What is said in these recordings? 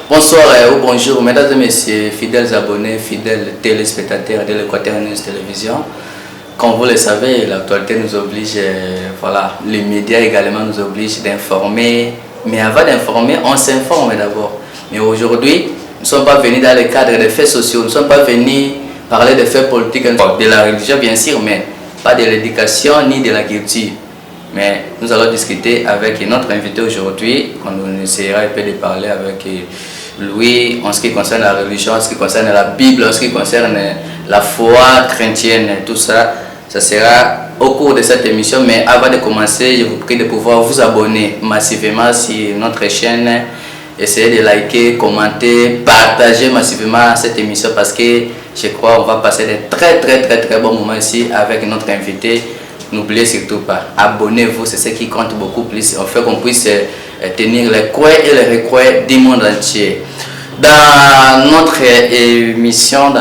Bonsoir ou bonjour, mesdames et messieurs, fidèles abonnés, fidèles téléspectateurs de l'Équateur News Télévision. Comme vous le savez, l'actualité nous oblige, voilà, les médias également nous obligent d'informer. Mais avant d'informer, on s'informe d'abord. Mais aujourd'hui, nous ne sommes pas venus dans le cadre des faits sociaux, nous ne sommes pas venus parler des faits politiques, de la religion bien sûr, mais pas de l'éducation ni de la culture. Mais nous allons discuter avec notre invité aujourd'hui. On essaiera un peu de parler avec lui en ce qui concerne la religion, en ce qui concerne la Bible, en ce qui concerne la foi chrétienne, tout ça. Ça sera au cours de cette émission. Mais avant de commencer, je vous prie de pouvoir vous abonner massivement sur notre chaîne. Essayez de liker, commenter, partager massivement cette émission parce que je crois qu'on va passer de très bons moments ici avec notre invité. N'oubliez surtout pas, abonnez-vous, c'est ce qui compte beaucoup plus. On fait qu'on puisse tenir les coins et les recoins du monde entier. Dans notre émission,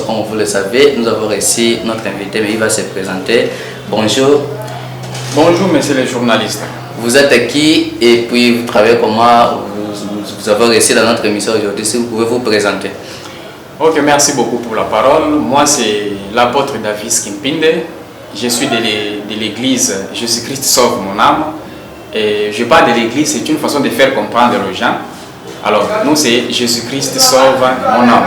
comme vous le savez, nous avons reçu notre invité, mais il va se présenter. Bonjour. Bonjour, monsieur le journaliste. Vous êtes qui et puis vous travaillez comment? Vous avez reçu dans notre émission aujourd'hui, si vous pouvez vous présenter. Ok, merci beaucoup pour la parole. Moi, c'est l'apôtre David Kimpinde. Je suis de l'église Jésus-Christ sauve mon âme. Et je parle de l'église, c'est une façon de faire comprendre aux gens. Alors, nous, c'est Jésus-Christ sauve mon âme.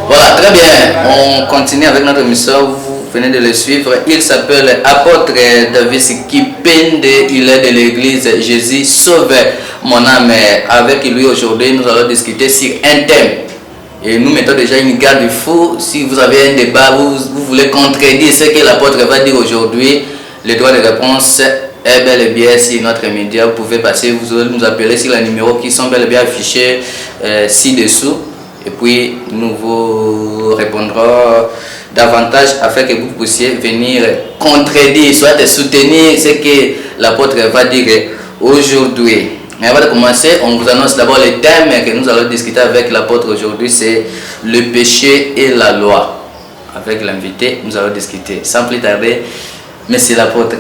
Voilà, très bien. On continue avec notre émission. Vous venez de le suivre. Il s'appelle apôtre David Kimpinde. Il est de l'église Jésus sauve mon âme. Avec lui aujourd'hui, nous allons discuter sur un thème. Et nous mettons déjà une garde-fou. Si vous avez un débat, vous voulez contredire ce que l'apôtre va dire aujourd'hui, le droit de réponse est bel et bien sur notre média. Vous pouvez passer, vous allez nous appeler sur les numéros qui sont bel et bien affichés ci-dessous. Et puis nous vous répondrons davantage afin que vous puissiez venir contredire, soit de soutenir ce que l'apôtre va dire aujourd'hui. Mais avant de commencer, on vous annonce d'abord le thème que nous allons discuter avec l'apôtre aujourd'hui, c'est le péché et la loi. Avec l'invité, nous allons discuter. Sans plus tarder, monsieur l'apôtre,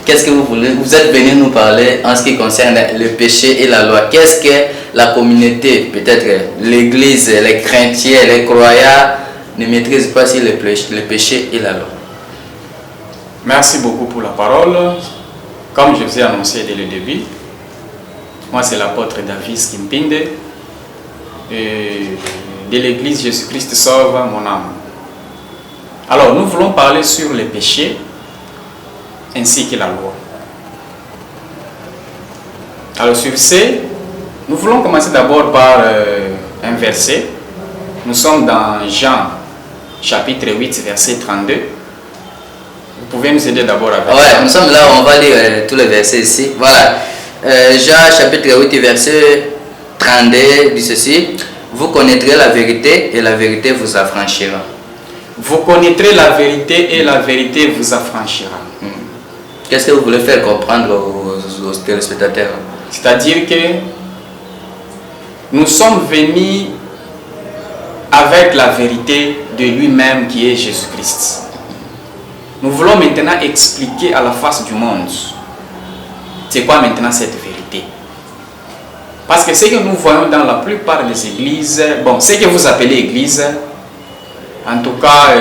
qu'est-ce que vous voulez? Vous êtes venu nous parler en ce qui concerne le péché et la loi. Qu'est-ce que la communauté, peut-être l'église, les chrétiens, les croyants, ne maîtrisent pas sur le péché et la loi? Merci beaucoup pour la parole. Comme je vous ai annoncé dès le début, moi, c'est l'apôtre David Kimpinde de l'église Jésus-Christ sauve mon âme. Alors, nous voulons parler sur les péchés ainsi que la loi. Alors, sur ce, nous voulons commencer d'abord par un verset. Nous sommes dans Jean, chapitre 8, verset 32. Vous pouvez nous aider d'abord avec ça. Nous sommes là, on va lire tous les versets ici. Voilà. Jean chapitre 8 verset 32 dit ceci: vous connaîtrez la vérité et la vérité vous affranchira. Vous connaîtrez la vérité et la vérité vous affranchira. Qu'est-ce que vous voulez faire comprendre aux téléspectateurs? C'est-à-dire que nous sommes venus avec la vérité de lui-même qui est Jésus-Christ. Nous voulons maintenant expliquer à la face du monde c'est quoi maintenant cette vérité. Parce que ce que nous voyons dans la plupart des églises, bon, ce que vous appelez église, en tout cas,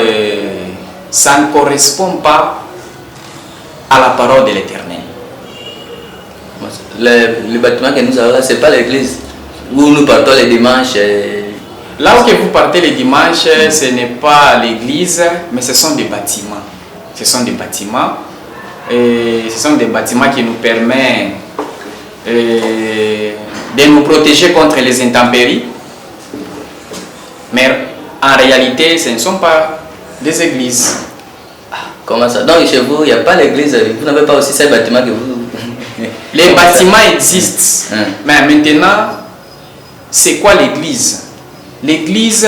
ça ne correspond pas à la parole de l'Éternel. Le bâtiment que nous avons là, ce n'est pas l'église où nous partons les dimanches. Là où vous partez les dimanches, ce n'est pas l'église, mais ce sont des bâtiments. Ce sont des bâtiments. Et ce sont des bâtiments qui nous permettent de nous protéger contre les intempéries. Mais en réalité, ce ne sont pas des églises. Comment ça? Donc chez vous, il n'y a pas l'église, vous n'avez pas aussi ces bâtiments que vous... Les bâtiments existent. Mais maintenant, c'est quoi l'église? L'église,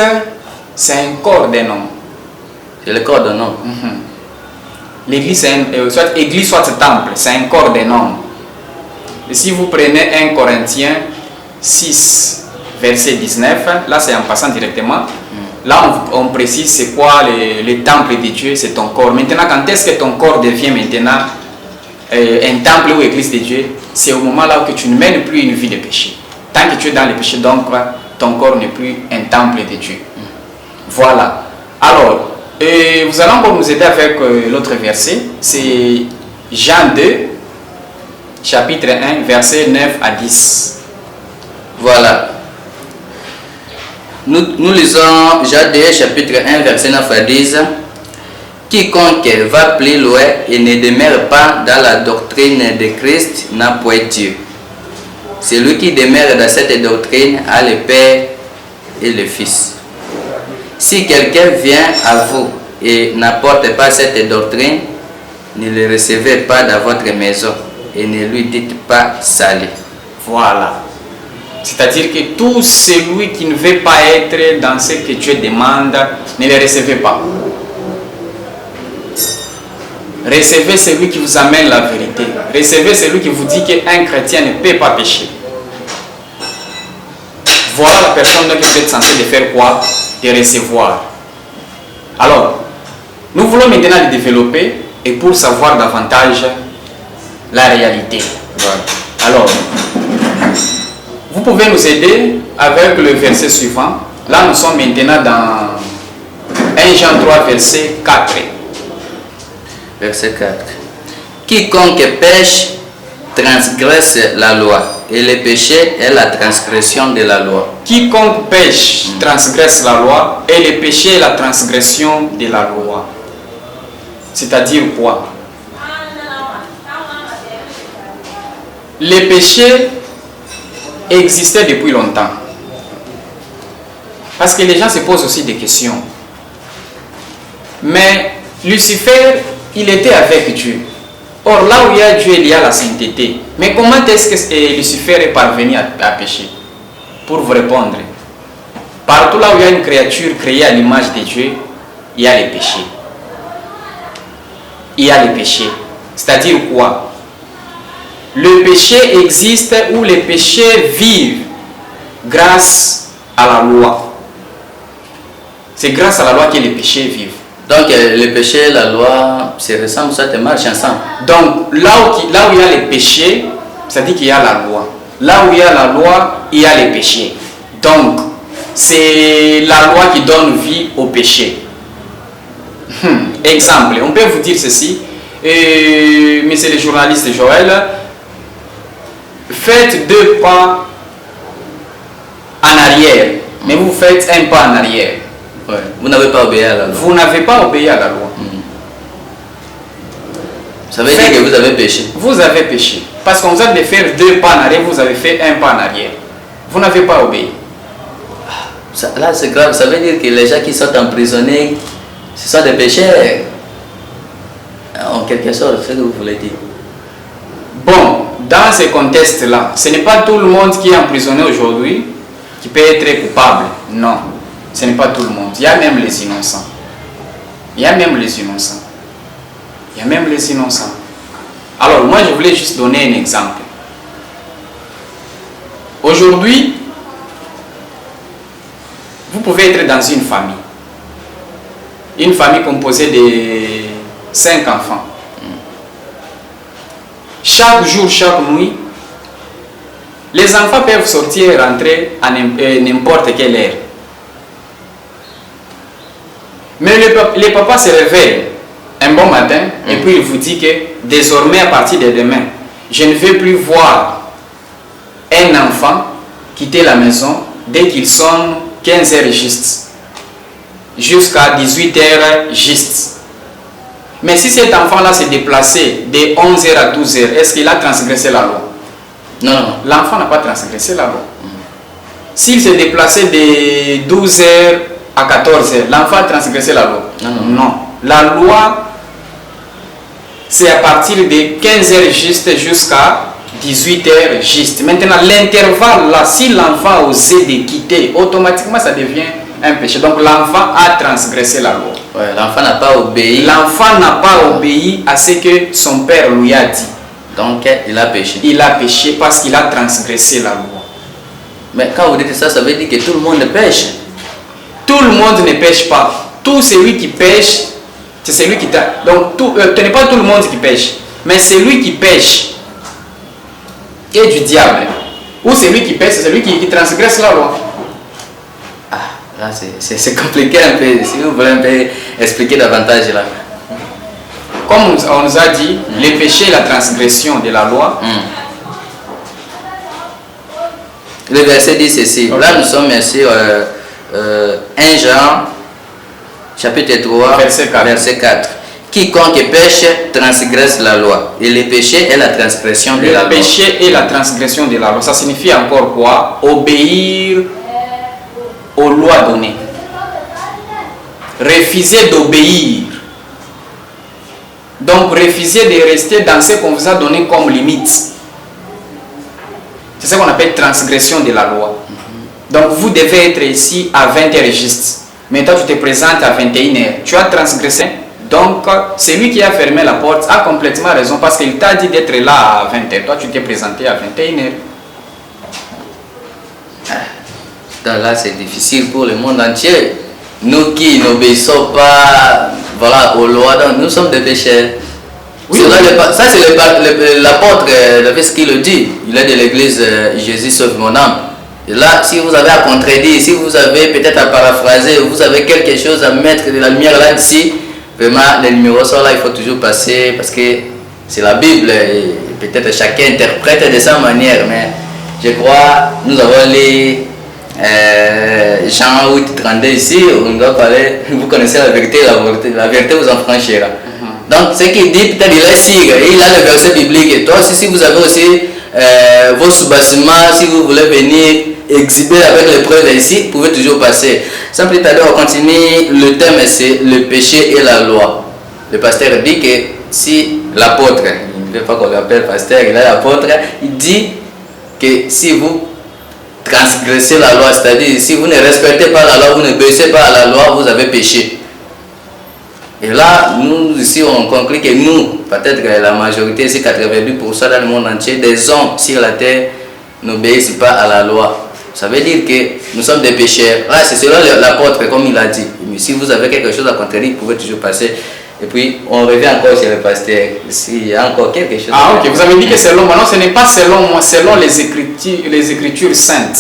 c'est un corps d'un homme. C'est le corps d'un homme. L'église, soit église, soit temple, c'est un corps d'un homme. Et si vous prenez 1 Corinthiens 6, verset 19, là c'est en passant directement, là on précise c'est quoi le temple de Dieu, c'est ton corps. Maintenant, quand est-ce que ton corps devient maintenant un temple ou église de Dieu? C'est au moment là où tu ne mènes plus une vie de péché. Tant que tu es dans le péché, donc ton corps n'est plus un temple de Dieu. Voilà. Alors, vous allez encore nous aider avec l'autre verset. C'est Jean 2, chapitre 1, verset 9 à 10. Voilà. Nous lisons Jean 2, chapitre 1, verset 9 à 10. Quiconque va plus loin et ne demeure pas dans la doctrine de Christ n'a point Dieu. Celui qui demeure dans cette doctrine a le Père et le Fils. Si quelqu'un vient à vous et n'apporte pas cette doctrine, ne le recevez pas dans votre maison et ne lui dites pas salut. Voilà. C'est-à-dire que tout celui qui ne veut pas être dans ce que Dieu demande, ne le recevez pas. Recevez celui qui vous amène la vérité. Recevez celui qui vous dit qu'un chrétien ne peut pas pécher. Voilà la personne que vous êtes censé de faire quoi? De recevoir. Alors, nous voulons maintenant le développer et pour savoir davantage la réalité. Voilà. Alors, vous pouvez nous aider avec le verset suivant. Là, nous sommes maintenant dans 1 Jean 3, verset 4. Verset 4. Quiconque pêche transgresse la loi, et le péché est la transgression de la loi. Quiconque pêche transgresse la loi, et le péché est la transgression de la loi. C'est-à-dire quoi? Le péché existait depuis longtemps. Parce que les gens se posent aussi des questions. Mais Lucifer, il était avec Dieu. Or, là où il y a Dieu, il y a la sainteté. Mais comment est-ce que Lucifer est parvenu à pécher? Pour vous répondre, partout là où il y a une créature créée à l'image de Dieu, il y a les péchés. Il y a les péchés. C'est-à-dire quoi? Le péché existe où les péchés vivent grâce à la loi. C'est grâce à la loi que les péchés vivent. Donc le péché et la loi se ressemblent, ça te marche ensemble. Donc là où il y a les péchés, ça dit qu'il y a la loi. Là où il y a la loi, il y a les péchés. Donc c'est la loi qui donne vie au péché. Exemple, on peut vous dire ceci, monsieur le journaliste Joël, faites 2 pas en arrière, mais vous faites un pas en arrière. Ouais. Vous n'avez pas obéi à la loi. Vous n'avez pas obéi à la loi. Ça veut dire que vous avez péché. Vous avez péché. Parce qu'on vous a de faire 2 pas en arrière, vous avez fait un pas en arrière. Vous n'avez pas obéi. Là, c'est grave. Ça veut dire que les gens qui sont emprisonnés, ce sont des pécheurs. En quelque sorte, c'est ce que vous voulez dire. Bon, dans ce contexte-là, ce n'est pas tout le monde qui est emprisonné aujourd'hui qui peut être coupable. Non. Ce n'est pas tout le monde. Il y a même les innocents. Il y a même les innocents. Il y a même les innocents. Alors, moi, je voulais juste donner un exemple. Aujourd'hui, vous pouvez être dans une famille. Une famille composée de 5 enfants. Chaque jour, chaque nuit, les enfants peuvent sortir et rentrer à n'importe quelle heure. Mais le papa se réveille un bon matin et puis il vous dit que désormais, à partir de demain, je ne vais plus voir un enfant quitter la maison dès qu'il sonne 15 heures juste, jusqu'à 18 heures juste. Mais si cet enfant-là s'est déplacé de 11 heures à 12 heures, est-ce qu'il a transgressé la loi? Non. L'enfant n'a pas transgressé la loi. S'il s'est déplacé de 12 heures à 14 heures, l'enfant a transgressé la loi? Non. La loi, c'est à partir de 15 heures juste jusqu'à 18 heures juste. Maintenant, l'intervalle là, si l'enfant a osé de quitter, automatiquement ça devient un péché. Donc l'enfant a transgressé la loi. Ouais, l'enfant n'a pas obéi. L'enfant n'a pas obéi à ce que son père lui a dit. Donc il a péché. Il a péché parce qu'il a transgressé la loi. Mais quand vous dites ça, ça veut dire que tout le monde pêche. Tout le monde ne pêche pas. Tout celui qui pêche, c'est celui qui t'a. Donc ce n'est pas tout le monde qui pêche, mais celui qui pêche est du diable. Ou Ou celui qui paie, c'est celui qui transgresse la loi? Ah, là c'est compliqué un peu. Si vous voulez un peu expliquer davantage là. Comme on nous a dit, le péché et la transgression de la loi. Le verset dit ceci. Okay. Là, nous sommes sur 1 Jean, chapitre 3, verset 4. Quiconque pêche transgresse la loi. Et le péché est la transgression de la loi. Le péché est la transgression de la loi. Ça signifie encore quoi? Obéir aux lois données. Refuser d'obéir. Donc, refuser de rester dans ce qu'on vous a donné comme limite. C'est ce qu'on appelle transgression de la loi. Donc, vous devez être ici à 20h juste. Mais toi, tu te présentes à 21h. Tu as transgressé. Donc, celui qui a fermé la porte a complètement raison parce qu'il t'a dit d'être là à 20h. Toi, tu t'es présenté à 21h. Donc là, c'est difficile pour le monde entier. Nous qui n'obéissons pas, voilà, aux lois, donc nous sommes des pécheurs. Oui, ça, c'est l'apôtre ce qu'il le dit. Il est de l'église Jésus sauve mon âme. Et là, si vous avez à contredire, si vous avez peut-être à paraphraser, vous avez quelque chose à mettre de la lumière là-dessus, vraiment, les numéros sont là, il faut toujours passer parce que c'est la Bible. Et peut-être chacun interprète de sa manière, mais je crois, nous avons les Jean 8, 32 ici, on doit parler, vous connaissez la vérité vous en franchira. Donc, ce qu'il dit, peut-être il est sûr, il a le verset biblique. Et toi aussi, si vous avez aussi vos sous-bassements, si vous voulez venir exhiber avec les preuves ici, vous pouvez toujours passer. Sans plus tarder, on continue. Le thème, c'est le péché et la loi. Le pasteur dit que si l'apôtre, il ne veut pas qu'on l'appelle pasteur, il est l'apôtre, il dit que si vous transgressez la loi, c'est-à-dire si vous ne respectez pas la loi, vous ne obéissez pas à la loi, vous avez péché. Et là, nous ici, on conclut que nous, peut-être que la majorité, c'est 92% dans le monde entier, des hommes sur la terre n'obéissent pas à la loi. Ça veut dire que nous sommes des pécheurs. Là, c'est selon l'apôtre, comme il a dit. Mais si vous avez quelque chose à contredire, vous pouvez toujours passer. Et puis, on revient encore chez le pasteur. S'il y a encore quelque chose. Ah, ok. Vous avez dit que selon moi. Non, ce n'est pas selon moi, selon les Écritures saintes.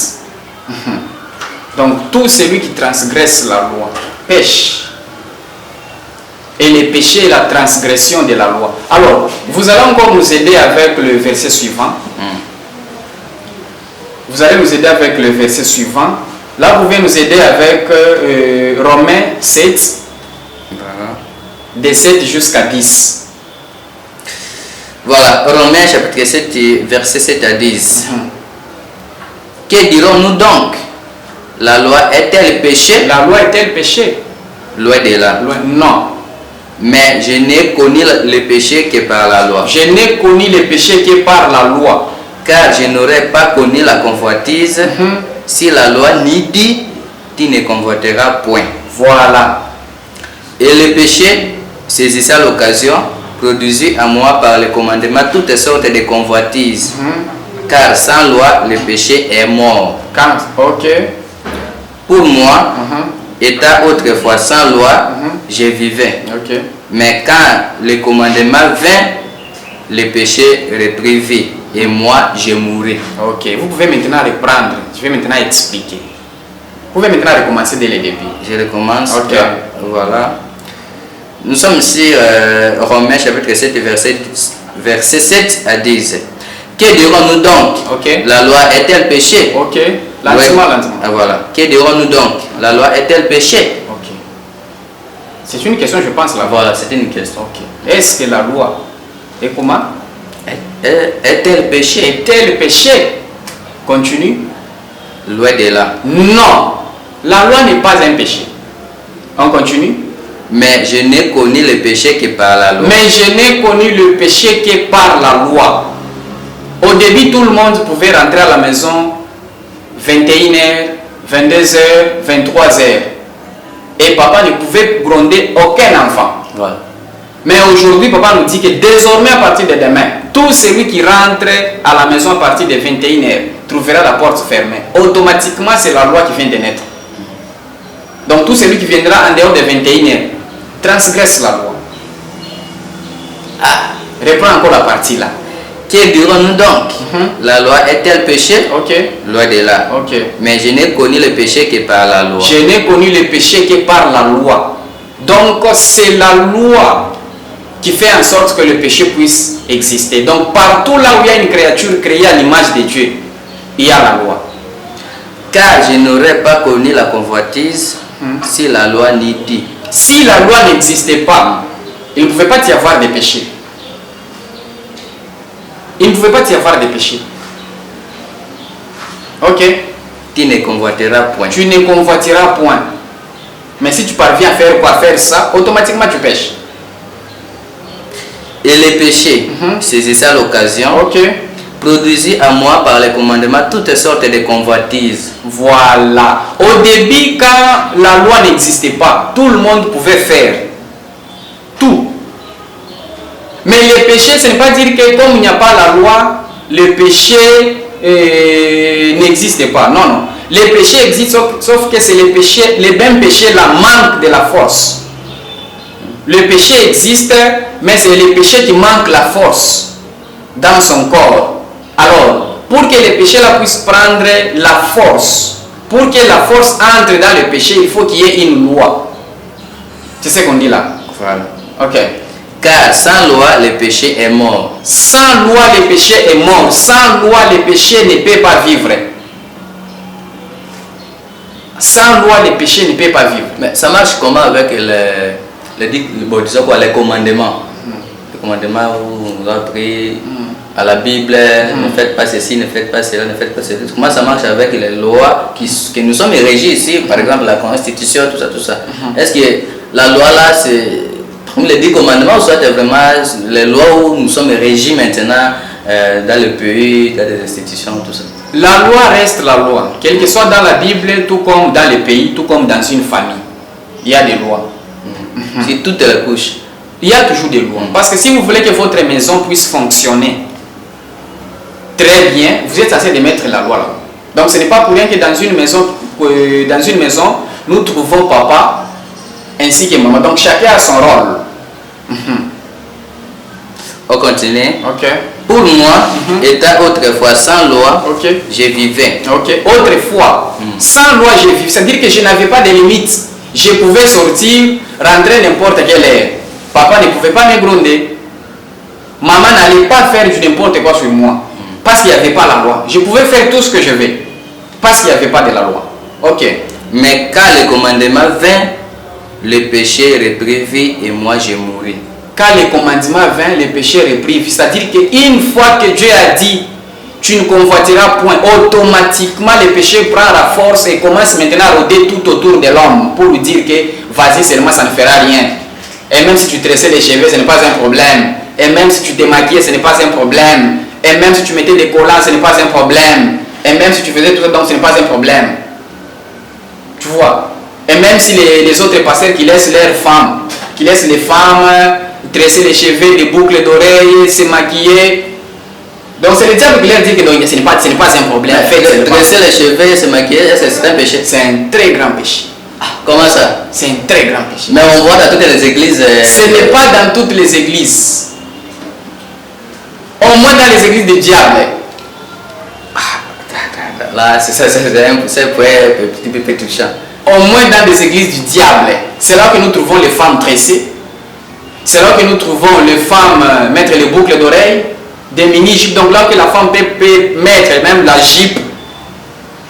Donc, tout celui qui transgresse la loi pêche. Et le péché est la transgression de la loi. Alors, vous allez encore nous aider avec le verset suivant. Vous allez nous aider avec le verset suivant. Là, vous pouvez nous aider avec Romains 7, de 7 jusqu'à 10. Voilà, Romains chapitre 7, verset 7 à 10. Que dirons-nous donc? La loi est-elle péché? La loi est-elle péché? Loin de là. Non. Mais je n'ai connu le péché que par la loi. Je n'ai connu le péché que par la loi. Car je n'aurais pas connu la convoitise si la loi n'y dit, tu ne convoiteras point. Voilà. Et le péché, saisissant l'occasion, produisit à moi par le commandement toutes sortes de convoitises. Car sans loi, le péché est mort. Ok. Pour moi, étant autrefois sans loi, je vivais. Okay. Mais quand le commandement vint, le péché reprit et moi je mourrai. Ok, vous pouvez maintenant reprendre. Je vais maintenant expliquer. Vous pouvez maintenant recommencer dès le début. Je recommence. Ok. Voilà. Nous sommes ici, Romains chapitre 7, verset 7 à 10. Que dirons-nous donc? Ok. La loi est-elle péché? Ok. Lentement. Ah, voilà. Que dirons-nous donc? La loi est-elle péché? Ok. C'est une question, je pense, là. Voilà, c'est une question. Ok. Est-ce que la loi est comment? Est-elle péché? Est-elle péché? Continue. Loin de là. Non. La loi n'est pas un péché. On continue. Mais je n'ai connu le péché que par la loi. Mais je n'ai connu le péché que par la loi. Au début, tout le monde pouvait rentrer à la maison 21h, 22h, 23h. Et papa ne pouvait gronder aucun enfant. Voilà. Mais aujourd'hui, papa nous dit que désormais, à partir de demain, tout celui qui rentre à la maison à partir de 21h trouvera la porte fermée. Automatiquement, c'est la loi qui vient de naître. Donc tout celui qui viendra en dehors de 21h transgresse la loi. Reprends encore la partie là. Que dirons-nous donc? La loi est-elle péché? Ok. Loi de là. Ok. Mais je n'ai connu le péché que par la loi. Je n'ai connu le péché que par la loi. Donc c'est la loi qui fait en sorte que le péché puisse exister. Donc partout là où il y a une créature créée à l'image de Dieu, il y a la loi. Car je n'aurais pas connu la convoitise si la loi n'y dit. Si la loi n'existait pas, il ne pouvait pas y avoir de péché. Il ne pouvait pas y avoir de péché. Ok. Tu ne convoiteras point. Tu ne convoiteras point. Mais si tu parviens à faire quoi? Faire ça, automatiquement tu pêches. Et les péchés, c'est ça l'occasion. Ok. Produisit à moi par les commandements toutes sortes de convoitises. Voilà. Au début, quand la loi n'existait pas, tout le monde pouvait faire. Tout. Mais les péchés, ce n'est pas dire que comme il n'y a pas la loi, le péché n'existe pas. Non, non. Les péchés existent, sauf que c'est les mêmes péchés, la manque de la force. Le péché existe, mais c'est le péché qui manque la force dans son corps. Alors, pour que le péché là puisse prendre la force, pour que la force entre dans le péché, il faut qu'il y ait une loi. C'est ce qu'on dit là. Voilà. Ok. Car sans loi, le péché est mort. Sans loi, le péché est mort. Sans loi, le péché ne peut pas vivre. Sans loi, le péché ne peut pas vivre. Mais ça marche comment avec disons quoi, les commandements? Les commandements où on a pris à la Bible, ne faites pas ceci, ne faites pas cela, ne faites pas cela. Comment ça marche avec les lois que nous sommes régis ici, par exemple la Constitution, tout ça, tout ça. Est-ce que la loi là, c'est les 10 commandements, ou soit vraiment les lois où nous sommes régis maintenant dans le pays, dans les institutions, tout ça? La loi reste la loi, quelle que soit dans la Bible, tout comme dans le pays, tout comme dans une famille. Il y a des lois. C'est toutes les couches. Il y a toujours des lois. Parce que si vous voulez que votre maison puisse fonctionner très bien, vous êtes censé de mettre la loi là. Donc ce n'est pas pour rien que dans une maison, nous trouvons papa ainsi que maman. Donc chacun a son rôle. On continue. Ok. Pour moi, étant autrefois sans loi, je vivais. Ok. Autrefois, sans loi, je vivais. C'est-à-dire que je n'avais pas de limites. Je pouvais sortir, rentrer n'importe quelle heure. Papa ne pouvait pas me gronder. Maman n'allait pas faire du n'importe quoi sur moi. Parce qu'il n'y avait pas la loi. Je pouvais faire tout ce que je veux. Parce qu'il n'y avait pas de la loi. Ok. Mais quand le commandement vint, le péché reprit vie et moi je mourus. Quand le commandement vint, le péché reprit vie. C'est-à-dire qu'une fois que Dieu a dit, tu ne convoiteras point, automatiquement le péché prend la force et commence maintenant à rôder tout autour de l'homme pour lui dire que vas-y seulement, ça ne fera rien. Et même si tu tressais les cheveux, ce n'est pas un problème. Et même si tu te maquillais, ce n'est pas un problème. Et même si tu mettais des collants, ce n'est pas un problème. Et même si tu faisais tout ça, donc ce n'est pas un problème. Tu vois. Et même si les autres pasteurs qui laissent leurs femmes, qui laissent les femmes tresser les cheveux, des boucles d'oreilles, se maquiller. Donc c'est le diable qui leur dit que non, ce n'est pas un problème. Tresser les cheveux, se maquiller, c'est un péché. C'est un très grand péché. Comment ça? C'est un très grand péché. Mais on voit dans toutes les églises. Ce n'est pas dans toutes les églises. Au moins dans les églises du diable. Là, c'est un petit peu touchant. Au moins dans les églises du diable. C'est là que nous trouvons les femmes tressées. C'est là que nous trouvons les femmes mettre les boucles d'oreilles, des mini-jupes. Donc là que la femme peut mettre même la jupe,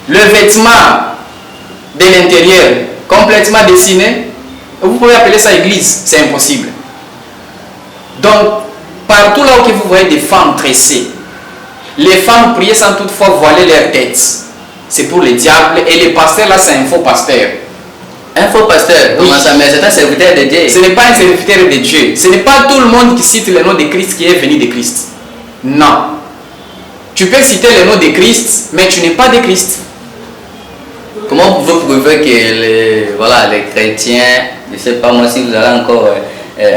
le vêtement de l'intérieur complètement dessiné. Vous pouvez appeler ça église. C'est impossible. Donc, partout là où vous voyez des femmes tressées, les femmes priaient sans toutefois voiler leur tête. C'est pour le diable. Et le pasteur là, c'est un faux pasteur. Un faux pasteur? Comment ça? Mais c'est un serviteur de Dieu. Ce n'est pas un serviteur de Dieu. Ce n'est pas tout le monde qui cite le nom de Christ qui est venu de Christ. Non. Tu peux citer le nom de Christ, mais tu n'es pas de Christ. Comment vous prouvez que les chrétiens, je ne sais pas moi si vous allez encore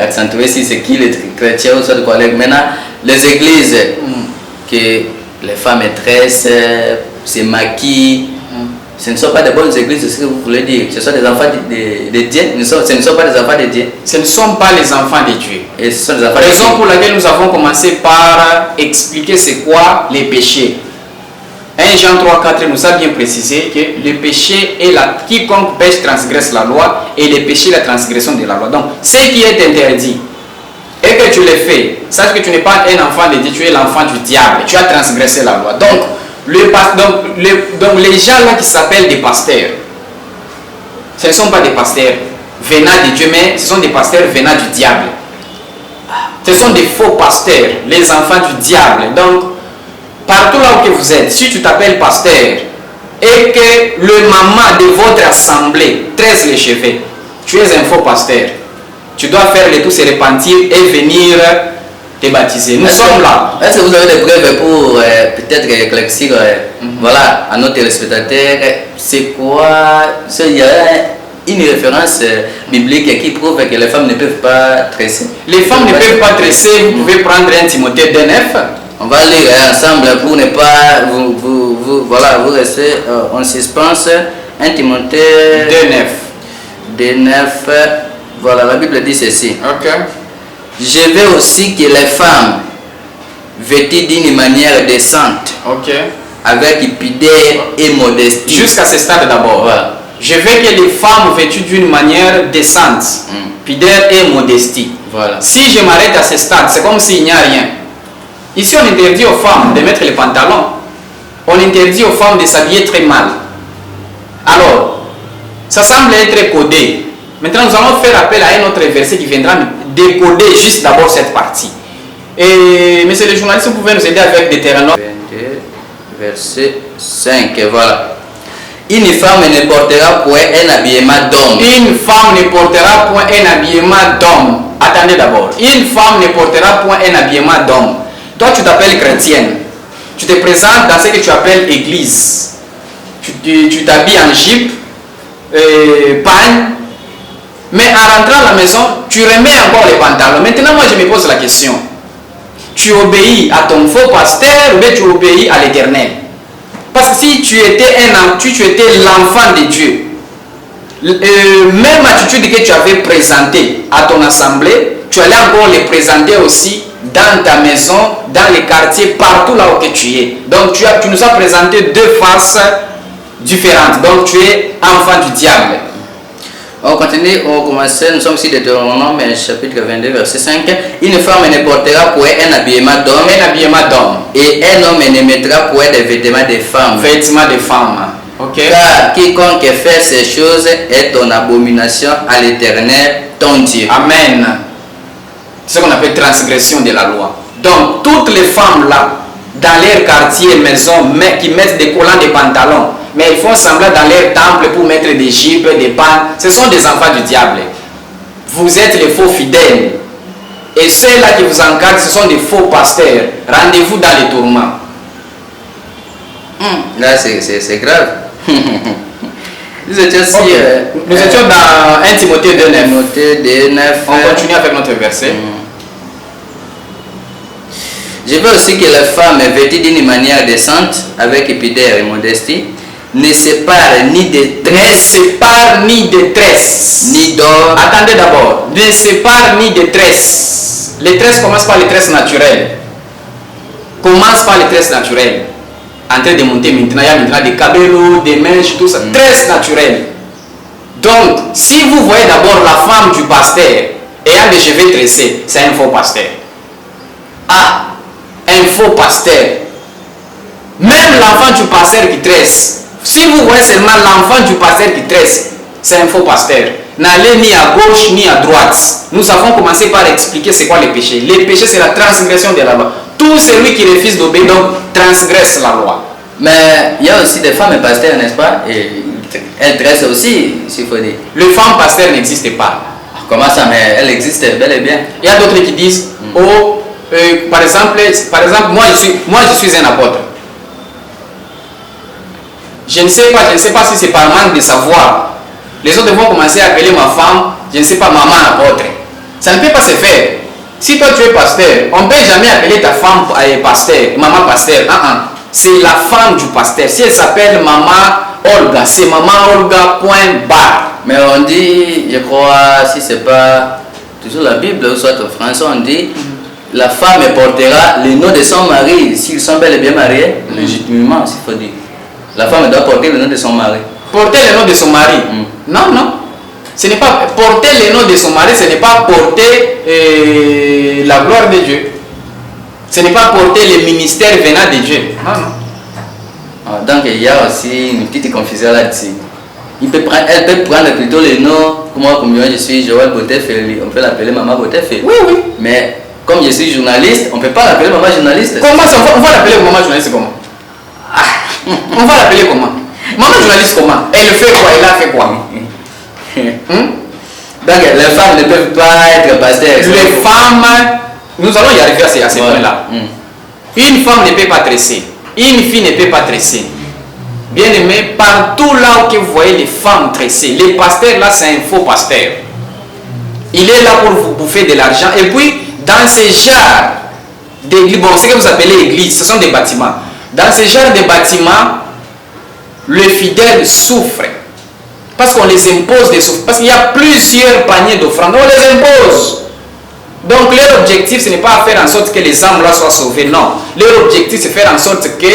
accentuer si c'est qui les chrétiens ou soit de quoi. Maintenant, les églises, que les femmes maîtresses se maquillent, Ce ne sont pas des bonnes églises, c'est ce que vous voulez dire. Ce sont des enfants de Dieu. Ce ne sont pas des enfants de Dieu. Ce ne sont pas les enfants de Dieu. Et ce sont des enfants de Dieu. Raison pour laquelle nous avons commencé par expliquer c'est quoi les péchés. 1 Jean 3, 4 nous a bien précisé que le péché est quiconque pêche transgresse la loi et le péché est la transgression de la loi. Donc, ce qui est interdit et que tu le fais, sache que tu n'es pas un enfant de Dieu, tu es l'enfant du diable. Tu as transgressé la loi. Donc, les gens là qui s'appellent des pasteurs, ce ne sont pas des pasteurs venant de Dieu, mais ce sont des pasteurs venant du diable. Ce sont des faux pasteurs, les enfants du diable. Donc, partout là où vous êtes, si tu t'appelles pasteur et que le maman de votre assemblée tresse les cheveux, tu es un faux pasteur. Tu dois faire le tout, se repentir et venir te baptiser. Nous sommes là. Est-ce que vous avez des preuves pour peut-être éclaircir voilà, à nos téléspectateurs, c'est quoi il y a une référence biblique qui prouve que les femmes ne peuvent pas tresser? Les femmes ne peuvent pas tresser. Vous pouvez prendre 1 Timothée 2, 9. On va lire ensemble pour ne pas vous rester en suspense. 1 Timothée 2, 9. Voilà, la Bible dit ceci. Ok. Je veux aussi que les femmes vêtues d'une manière décente, avec pudeur et modestie. Jusqu'à ce stade d'abord. Voilà. Je veux que les femmes vêtues d'une manière décente, pudeur et modestie. Voilà. Si je m'arrête à ce stade, c'est comme s'il n'y a rien. Ici, on interdit aux femmes de mettre les pantalons. On interdit aux femmes de s'habiller très mal. Alors, ça semble être codé. Maintenant, nous allons faire appel à un autre verset qui viendra décoder juste d'abord cette partie. Et, monsieur le journaliste, vous pouvez nous aider avec Deutéronome 22, verset 5. Voilà. Une femme ne portera point un habillement d'homme. Une femme ne portera point un habillement d'homme. Attendez d'abord. Une femme ne portera point un habillement d'homme. Toi, tu t'appelles chrétienne. Tu te présentes dans ce que tu appelles église. Tu t'habilles en jupe, pagne. Mais en rentrant à la maison, tu remets encore les pantalons. Maintenant, moi, je me pose la question. Tu obéis à ton faux pasteur ou bien tu obéis à l'Éternel? Parce que si tu étais l'enfant de Dieu, même attitude que tu avais présentée à ton assemblée, tu allais encore les présenter aussi dans ta maison, dans les quartiers, partout là où tu es. Donc tu nous as présenté deux faces différentes. Donc tu es enfant du diable. On continue, on commence, nous sommes ici de Deutéronome, chapitre 22, verset 5. Une femme ne portera point un habillement d'homme. Un habillement d'homme. Et un homme ne mettra point des vêtements de femme. Vêtements de femme. Okay. Car quiconque fait ces choses est en abomination à l'Éternel, ton Dieu. Amen. C'est ce qu'on appelle transgression de la loi. Donc, toutes les femmes là, dans leur quartier, maison, qui mettent des collants, des pantalons, mais ils font semblant dans leur temple pour mettre des jupes, des pans, ce sont des enfants du diable. Vous êtes les faux fidèles. Et ceux-là qui vous encadrent, ce sont des faux pasteurs. Rendez-vous dans les tourments. Là, c'est grave. Nous étions dans 1 Timothée 2, 9. On continue avec notre verset. Je veux aussi que les femmes vêtues d'une manière décente, avec pudeur et modestie, ne séparent ni de tresses, ni d'or. Attendez d'abord. Ne séparent ni de tresses. Les tresses commencent par les tresses naturelles. Commence par les tresses naturelles. En train de monter maintenant, il y a maintenant des cabellos, des mèches, tout ça. Tresses naturelles. Donc, si vous voyez d'abord la femme du pasteur ayant des cheveux tressés, c'est un faux pasteur. Ah, un faux pasteur. Même l'enfant du pasteur qui tresse. Si vous voyez seulement l'enfant du pasteur qui tresse, c'est un faux pasteur. N'allez ni à gauche ni à droite. Nous avons commencé par expliquer c'est quoi les péchés. Les péchés, c'est la transgression de la loi. Tout celui qui refuse d'obéir, donc, transgresse la loi. Mais il y a aussi des femmes pasteurs, n'est-ce pas? Et elles tressent aussi, s'il faut dire. Les femmes pasteurs n'existent pas. Comment ça? Mais elles existent bel et bien. Il y a d'autres qui disent, par exemple, moi je suis un apôtre. Je ne sais pas si c'est par manque de savoir. Les autres vont commencer à appeler ma femme, je ne sais pas, maman apôtre. Ça ne peut pas se faire. Si toi tu es pasteur, on ne peut jamais appeler ta femme pasteur, maman pasteur. C'est la femme du pasteur. Si elle s'appelle maman Olga, c'est maman Olga, point barre. Mais on dit, je crois, si c'est pas toujours la Bible ou soit en français, on dit la femme portera le nom de son mari s'ils sont bel et bien mariés, légitimement, s'il faut dire. La femme doit porter le nom de son mari. Porter le nom de son mari? Non, non. Ce n'est pas porter le nom de son mari, ce n'est pas porter la gloire de Dieu. Ce n'est pas porter le ministère venant de Dieu. Non, non. Donc il y a aussi une petite confusion là-dessus. Elle peut prendre plutôt le nom, comme moi je suis Joël Botefeli, on peut l'appeler Maman Botefeli. Oui, oui. Mais comme je suis journaliste, on ne peut pas l'appeler Maman journaliste. Comment ça? On va l'appeler Maman journaliste comment? On va l'appeler comment? Maman journaliste comment? Elle fait quoi? Elle a fait quoi? Donc les femmes ne peuvent pas être pasteurs. Les femmes, nous allons y arriver à ce point-là. Une femme ne peut pas tresser. Une fille ne peut pas tresser. Bien aimé, partout là où vous voyez les femmes tresser, les pasteurs là c'est un faux pasteur. Il est là pour vous bouffer de l'argent. Et puis dans ces genres d'église, bon, ce que vous appelez église, ce sont des bâtiments. Dans ces genres de bâtiments, le fidèle souffre. Parce qu'on les impose des souffrances. Parce qu'il y a plusieurs paniers d'offrandes. On les impose. Donc leur objectif, ce n'est pas faire en sorte que les âmes là soient sauvées. Non. Leur objectif, c'est faire en sorte que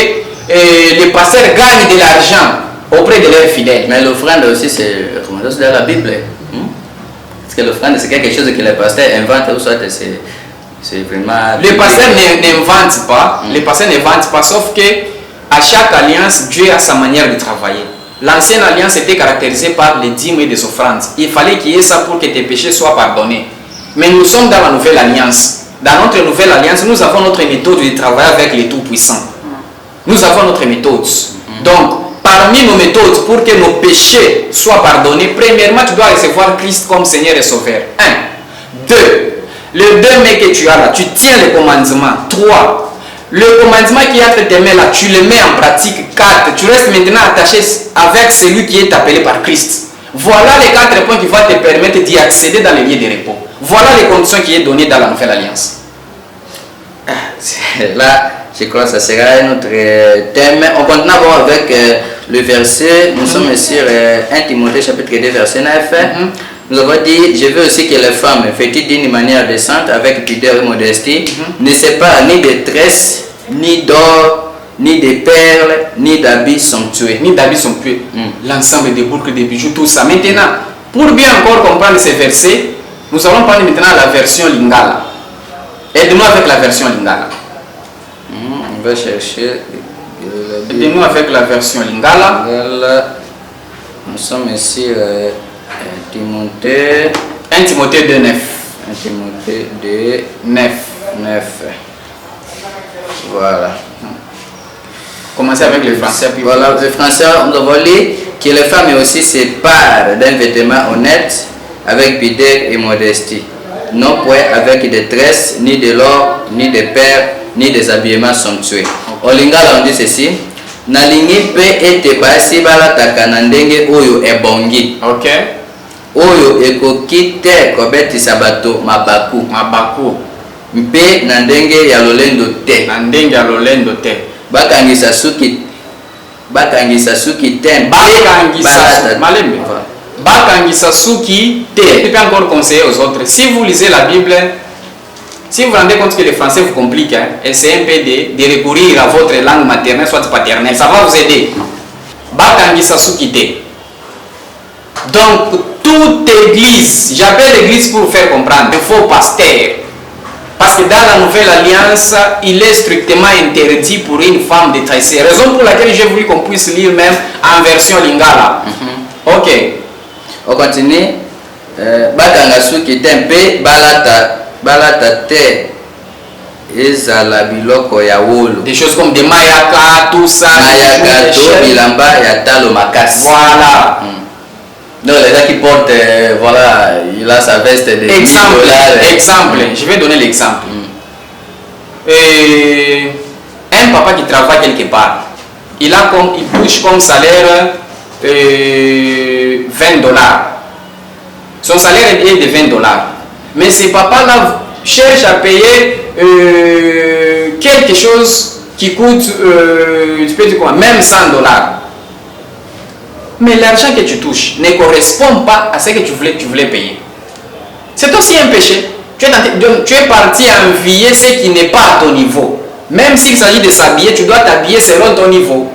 les pasteurs gagnent de l'argent auprès de leurs fidèles. Mais l'offrande aussi, c'est recommandé dans la Bible. Parce que l'offrande, c'est quelque chose que les pasteurs inventent ou soit c'est vraiment... Les pasteurs n'inventent pas. Les pasteurs n'inventent pas, sauf que à chaque alliance, Dieu a sa manière de travailler. L'ancienne alliance était caractérisée par les dîmes et des offrandes. Il fallait qu'il y ait ça pour que tes péchés soient pardonnés. Mais nous sommes dans la nouvelle alliance. Dans notre nouvelle alliance, nous avons notre méthode de travailler avec les Tout-Puissants. Nous avons notre méthode. Donc, parmi nos méthodes, pour que nos péchés soient pardonnés, premièrement, tu dois recevoir Christ comme Seigneur et Sauveur. 1. 2. Le 2 mais que tu as là, tu tiens le commandement. 3. Le commandement qui est entre tes mains là, tu le mets en pratique. 4. Tu restes maintenant attaché avec celui qui est appelé par Christ. Voilà les 4 points qui vont te permettre d'y accéder dans les lieux de repos. Voilà les conditions qui sont données dans la nouvelle alliance. Là, je crois que ça sera notre thème. On continue avec le verset. Nous sommes sur 1 Timothée chapitre 2 verset 9. Nous avons dit, je veux aussi que les femmes, vêtues d'une manière décente, avec pudeur et modestie, ne séparent ni de tresses, ni d'or, ni de perles, ni d'habits somptueux. Ni d'habits somptueux. L'ensemble des boucles, des bijoux, tout ça. Maintenant, pour bien encore comprendre ces versets, nous allons prendre maintenant la version Lingala. Aide-nous avec la version Lingala. On va chercher. Aide-nous avec la version Lingala. Nous sommes ici 1 Timothée 1 Timothée 2, 9. 1 Timothée 2, 9. Voilà. Commencez avec le français. Puis voilà, le français, on doit lire que les femmes aussi se parent d'un vêtement honnête avec pudeur et modestie. Non point avec des tresses, ni de l'or, ni des perles, ni des habillements somptueux. Au Lingala, on dit ceci. Nalingi pe ete basi balataka na ndenge oyo ebongi. Ok. Oyo ekoki te kobetisa bato mabaku. Mpe na ndenge ya lolendo te. Bakangisa suki te. Bakangisa suki te. Je peux encore conseiller aux autres. Si vous lisez la Bible, si vous vous rendez compte que le français vous complique, essayez un peu de recourir à votre langue maternelle, soit paternelle. Ça va vous aider. Bakangisa suki te. Donc, toute église, j'appelle l'église pour vous faire comprendre, il faut pasteur. Parce que dans la nouvelle alliance, il est strictement interdit pour une femme de tresser. Raison pour laquelle j'ai voulu qu'on puisse lire même en version Lingala. Ok. On continue. Bakanga suki te mpe balata te ezala biloko ya wolo. Des choses comme des mayaka, tout ça. Mayaka to bilamba ya talo makasi. Voilà. Donc les gens qui portent, voilà, il a sa veste de exemple, je vais donner l'exemple. Un papa qui travaille quelque part, il touche comme salaire $20. Son salaire est de $20. Mais ce papa-là cherche à payer quelque chose qui coûte, tu peux dire quoi, même $100. mais l'argent que tu touches ne correspond pas à ce que tu voulais payer. C'est aussi un péché. Tu es parti envier ce qui n'est pas à ton niveau. Même s'il s'agit de s'habiller, tu dois t'habiller selon ton niveau.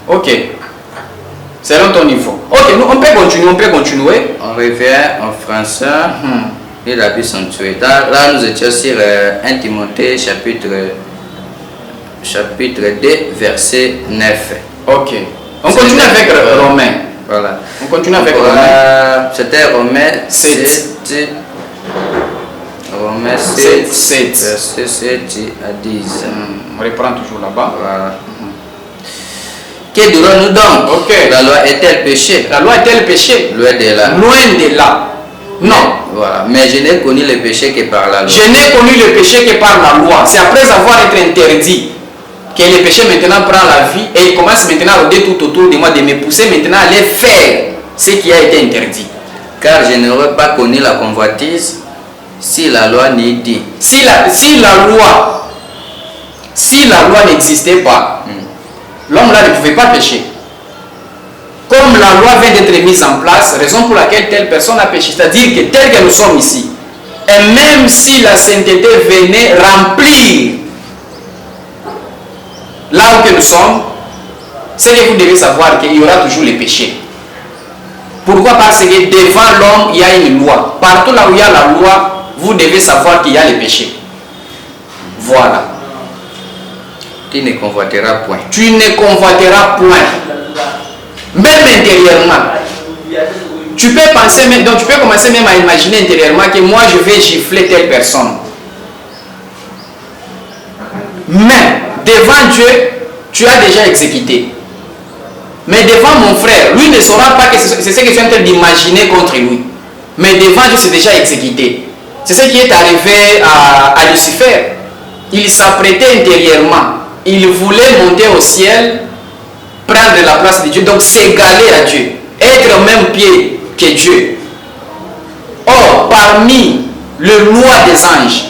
Ok. Selon ton niveau. Ok, on peut continuer. On revient en français. Et la Bible sanctuaire. Là, nous étions sur 1 Timothée chapitre 2, verset 9. Ok. On continue avec Romains. Voilà. On continue avec Romains. C'était Romains 7. Romains 7, verset 7 à 10. On reprend toujours là-bas. Voilà. Que dirons-nous donc? Ok. La loi est-elle péché? La loi est-elle péché? Loin de là. Loin de là. Non. Voilà. Mais je n'ai connu le péché que par la loi. Je n'ai connu le péché que par la loi. C'est après avoir été interdit que le péché maintenant prend la vie et il commence maintenant à rôder tout autour de moi, de me pousser maintenant à aller faire ce qui a été interdit. Car je n'aurais pas connu la convoitise si la loi n'est dit. Si la loi n'existait pas, l'homme là ne pouvait pas pécher. Comme la loi vient d'être mise en place, raison pour laquelle telle personne a péché, c'est-à-dire que tel que nous sommes ici, et même si la sainteté venait remplir là où que nous sommes, c'est que vous devez savoir qu'il y aura toujours les péchés. Pourquoi? Parce que devant l'homme, il y a une loi. Partout là où il y a la loi, vous devez savoir qu'il y a les péchés. Voilà. Tu ne convoiteras point. Tu ne convoiteras point. Même intérieurement. Tu peux penser, donc tu peux commencer même à imaginer intérieurement que moi je vais gifler telle personne. Mais devant Dieu, tu as déjà exécuté. Mais devant mon frère, lui ne saura pas que c'est ce que tu es en train d'imaginer contre lui. Mais devant Dieu, c'est déjà exécuté. C'est ce qui est arrivé à Lucifer. Il s'apprêtait intérieurement. Il voulait monter au ciel, prendre la place de Dieu, donc s'égaler à Dieu, être au même pied que Dieu. Or, parmi le loi des anges,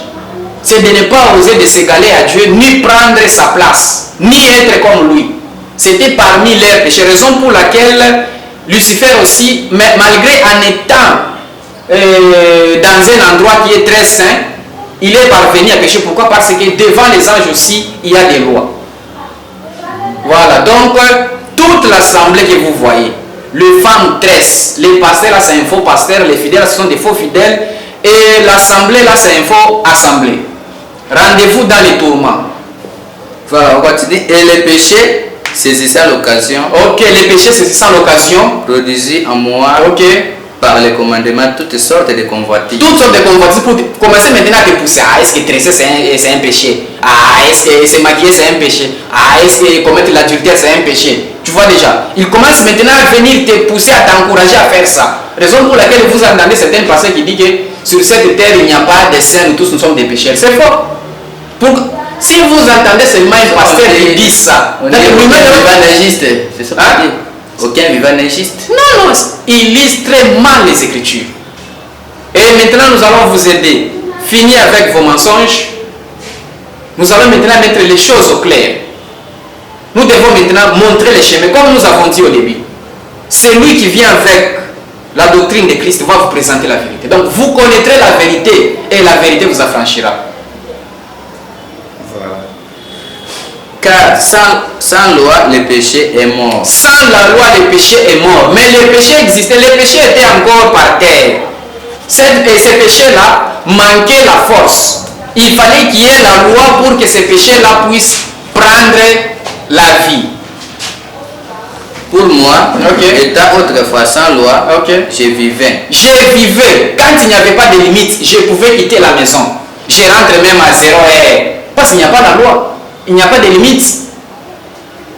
c'est de ne pas oser de s'égaler à Dieu, ni prendre sa place, ni être comme lui. C'était parmi leurs péchés, raison pour laquelle Lucifer aussi, malgré en étant dans un endroit qui est très saint, il est parvenu à pécher. Pourquoi? Parce que devant les anges aussi, il y a des lois. Voilà, donc toute l'assemblée que vous voyez, les femmes 13, les pasteurs là c'est un faux pasteur, les fidèles ce sont des faux fidèles, et l'assemblée là c'est un faux assemblée. Rendez-vous dans les tourments. Voilà, on continue. Et les péchés, saisissant l'occasion. Ok, les péchés saisissant l'occasion. Produisit en moi. Ok. Par les commandements, toutes sortes de convoitises. Toutes sortes de convoitises pour commencer maintenant à te pousser. Ah, est-ce que tresser c'est un péché? Ah, est-ce que se maquiller c'est un péché? Ah, est-ce que commettre l'adultère c'est un péché? Tu vois déjà. Il commence maintenant à venir te pousser, à t'encourager à faire ça. Raison pour laquelle vous entendez certains passages qui disent que sur cette terre il n'y a pas de saints, nous tous nous sommes des pécheurs. C'est faux. Si vous entendez seulement un pasteur qui dit ça, on est vivant négiste. C'est ça. Aucun vivant négiste. Non, ils lisent très mal les Écritures. Et maintenant, nous allons vous aider. Fini avec vos mensonges. Nous allons maintenant mettre les choses au clair. Nous devons maintenant montrer les chemins, comme nous avons dit au début. Celui qui vient avec la doctrine de Christ va vous présenter la vérité. Donc, vous connaîtrez la vérité et la vérité vous affranchira. Car sans loi, le péché est mort. Sans la loi, le péché est mort. Mais le péché existait, le péché était encore par terre. Et ces péchés-là manquaient la force. Il fallait qu'il y ait la loi pour que ces péchés-là puissent prendre la vie. Pour moi, étant autrefois sans loi, je vivais. Je vivais. Quand il n'y avait pas de limite, je pouvais quitter la maison. Je rentre même à 0 heure. Parce qu'il n'y a pas la loi. Il n'y a pas de limite.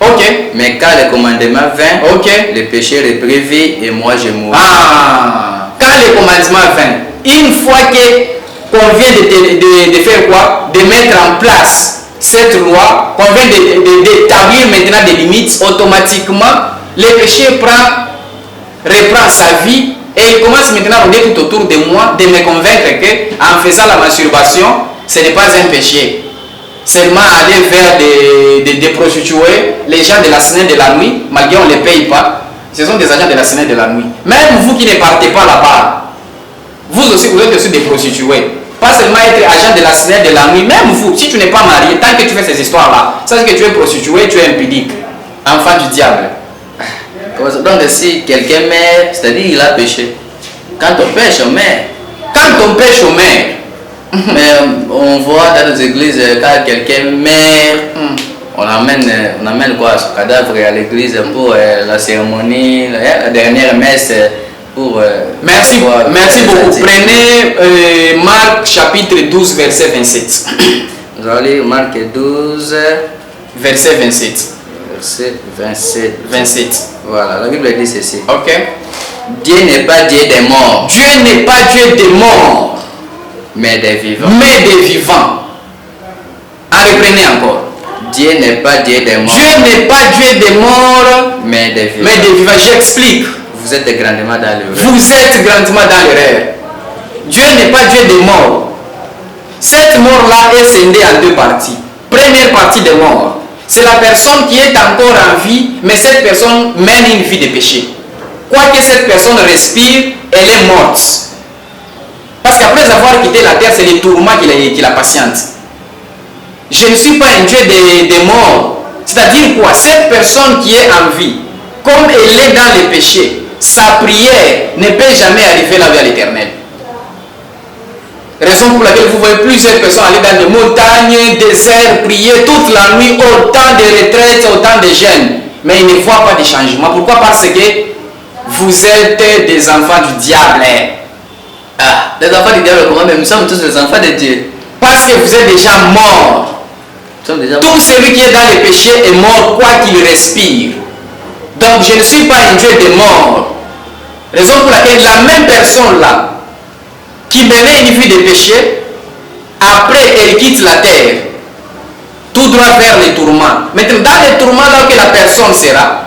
Ok. Mais quand le commandement vint, le péché reprit et moi je mourus. Ah, quand le commandement vint, une fois qu'on vient de faire quoi? De mettre en place cette loi, qu'on vient d'établir maintenant des limites, automatiquement, le péché reprend sa vie et il commence maintenant à rôder tout autour de moi, de me convaincre qu'en faisant la masturbation, ce n'est pas un péché. seulement aller vers des prostituées, les gens de la scène de la nuit, malgré on ne les paye pas, ce sont des agents de la scène de la nuit. Même vous qui ne partez pas là-bas, vous aussi vous êtes aussi des prostituées. Pas seulement être agent de la scène de la nuit, même vous, si tu n'es pas marié, tant que tu fais ces histoires-là, ça veut dire que tu es prostituée, tu es impudique, enfant du diable. Donc si quelqu'un meurt, c'est-à-dire il a péché. Quand on pêche, on meurt. Quand on pêche, on meurt. Mais on voit dans les églises, quand quelqu'un meurt, on amène quoi, son cadavre à l'église pour la cérémonie, la dernière messe. Merci beaucoup. Prenez Marc chapitre 12, verset 27. Nous allons lire Marc 12, verset 27. Verset 27. Voilà, la Bible dit ceci. Ok. Dieu n'est pas Dieu des morts. Dieu n'est pas Dieu des morts, mais des vivants. Mais des vivants. Reprenez encore. Dieu n'est pas Dieu des morts. Dieu n'est pas Dieu des morts, mais des vivants. Mais des vivants. J'explique. Vous êtes grandement dans l'erreur. Vous êtes grandement dans l'erreur. Dieu n'est pas Dieu des morts. Cette mort-là est scindée en deux parties. Première partie des morts, c'est la personne qui est encore en vie, mais cette personne mène une vie de péché. Quoique cette personne respire, elle est morte. Parce qu'après avoir quitté la terre, c'est les tourments qui la patientent. Je ne suis pas un Dieu des morts. C'est-à-dire quoi? Cette personne qui est en vie, comme elle est dans les péchés, sa prière ne peut jamais arriver la vie à l'éternel. Raison pour laquelle vous voyez plusieurs personnes aller dans les montagnes, déserts, prier toute la nuit, autant de retraites, autant de jeûnes. Mais ils ne voient pas de changement. Pourquoi? Parce que vous êtes des enfants du diable. Ah, des enfants du diable, comment? Mais nous sommes tous des enfants de Dieu. Parce que vous êtes déjà morts. Tout celui qui est dans les péchés est mort, quoi qu'il respire. Donc je ne suis pas un Dieu des morts. Raison pour laquelle la même personne là, qui menait une vie de péché, après elle quitte la terre, tout droit vers les tourments. Maintenant, dans les tourments là que la personne sera,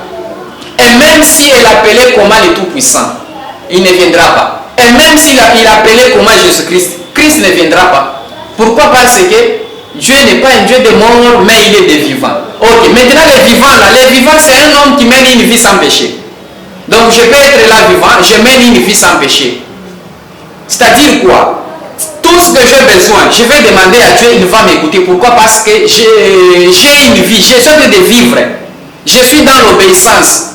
et même si elle appelait comment le Tout-Puissant, il ne viendra pas. Et même s'il appelait comment Jésus-Christ, Christ ne viendra pas. Pourquoi? Parce que Dieu n'est pas un Dieu des morts, mais il est des vivants. Ok, maintenant les vivants là, les vivants c'est un homme qui mène une vie sans péché. Donc je peux être là vivant, je mène une vie sans péché. C'est-à-dire quoi? Tout ce que j'ai besoin, je vais demander à Dieu, il va m'écouter. Pourquoi? Parce que j'ai une vie, j'ai besoin de vivre. Je suis dans l'obéissance.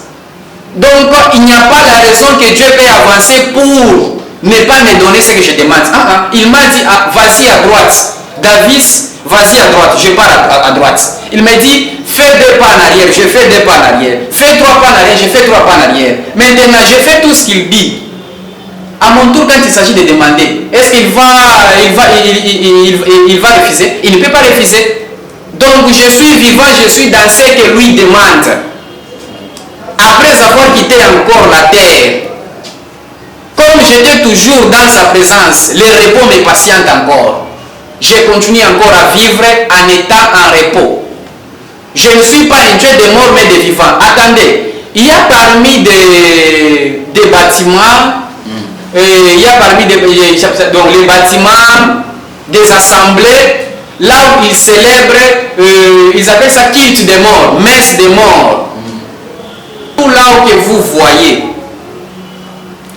Donc il n'y a pas la raison que Dieu peut avancer pour ne pas me donner ce que je demande. Il m'a dit, vas-y à droite. David, vas-y à droite. Je pars à droite. Il m'a dit, fais 2 pas en arrière. Je fais 2 pas en arrière. Fais 3 pas en arrière. Je fais 3 pas en arrière. Maintenant, je fais tout ce qu'il dit. À mon tour, quand il s'agit de demander, est-ce qu'il va refuser? Il ne peut pas refuser. Donc je suis vivant, je suis dans ce que lui demande. Après avoir quitté encore la terre, comme j'étais toujours dans sa présence, le repos me patiente encore. Je continue encore à vivre en étant en repos. Je ne suis pas un Dieu des morts mais des vivants. Attendez, il y a parmi des bâtiments, il y a parmi donc les bâtiments, des assemblées, là où ils célèbrent, ils appellent ça culte des morts, messe des morts. Tout là où que vous voyez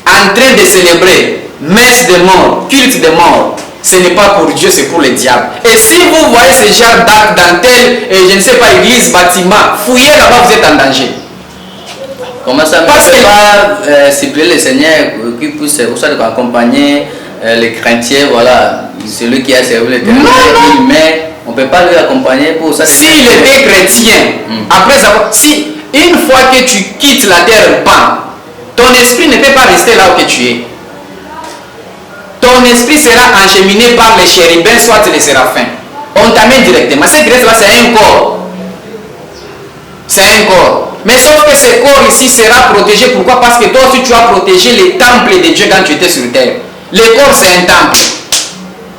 en train de célébrer messe des morts, culte des morts, ce n'est pas pour Dieu, c'est pour le diable. Et si vous voyez ce genre d'acte dans tel, je ne sais pas, église, bâtiment, fouillez là-bas, vous êtes en danger. Comment ça? Parce que pas cibler le Seigneur qui puisse accompagner les chrétiens, voilà, celui qui a servi l'Éternel, mais on ne peut pas lui accompagner pour ça. S'il était chrétien, après avoir, si une fois que tu quittes la terre, ton esprit ne peut pas rester là où tu es. Ton esprit sera acheminé par les chérubins, soit les séraphins. On t'amène directement. Cette grâce-là, c'est un corps. C'est un corps. Mais sauf que ce corps ici sera protégé. Pourquoi? Parce que toi aussi, tu as protégé les temples de Dieu quand tu étais sur terre. Le corps, c'est un temple.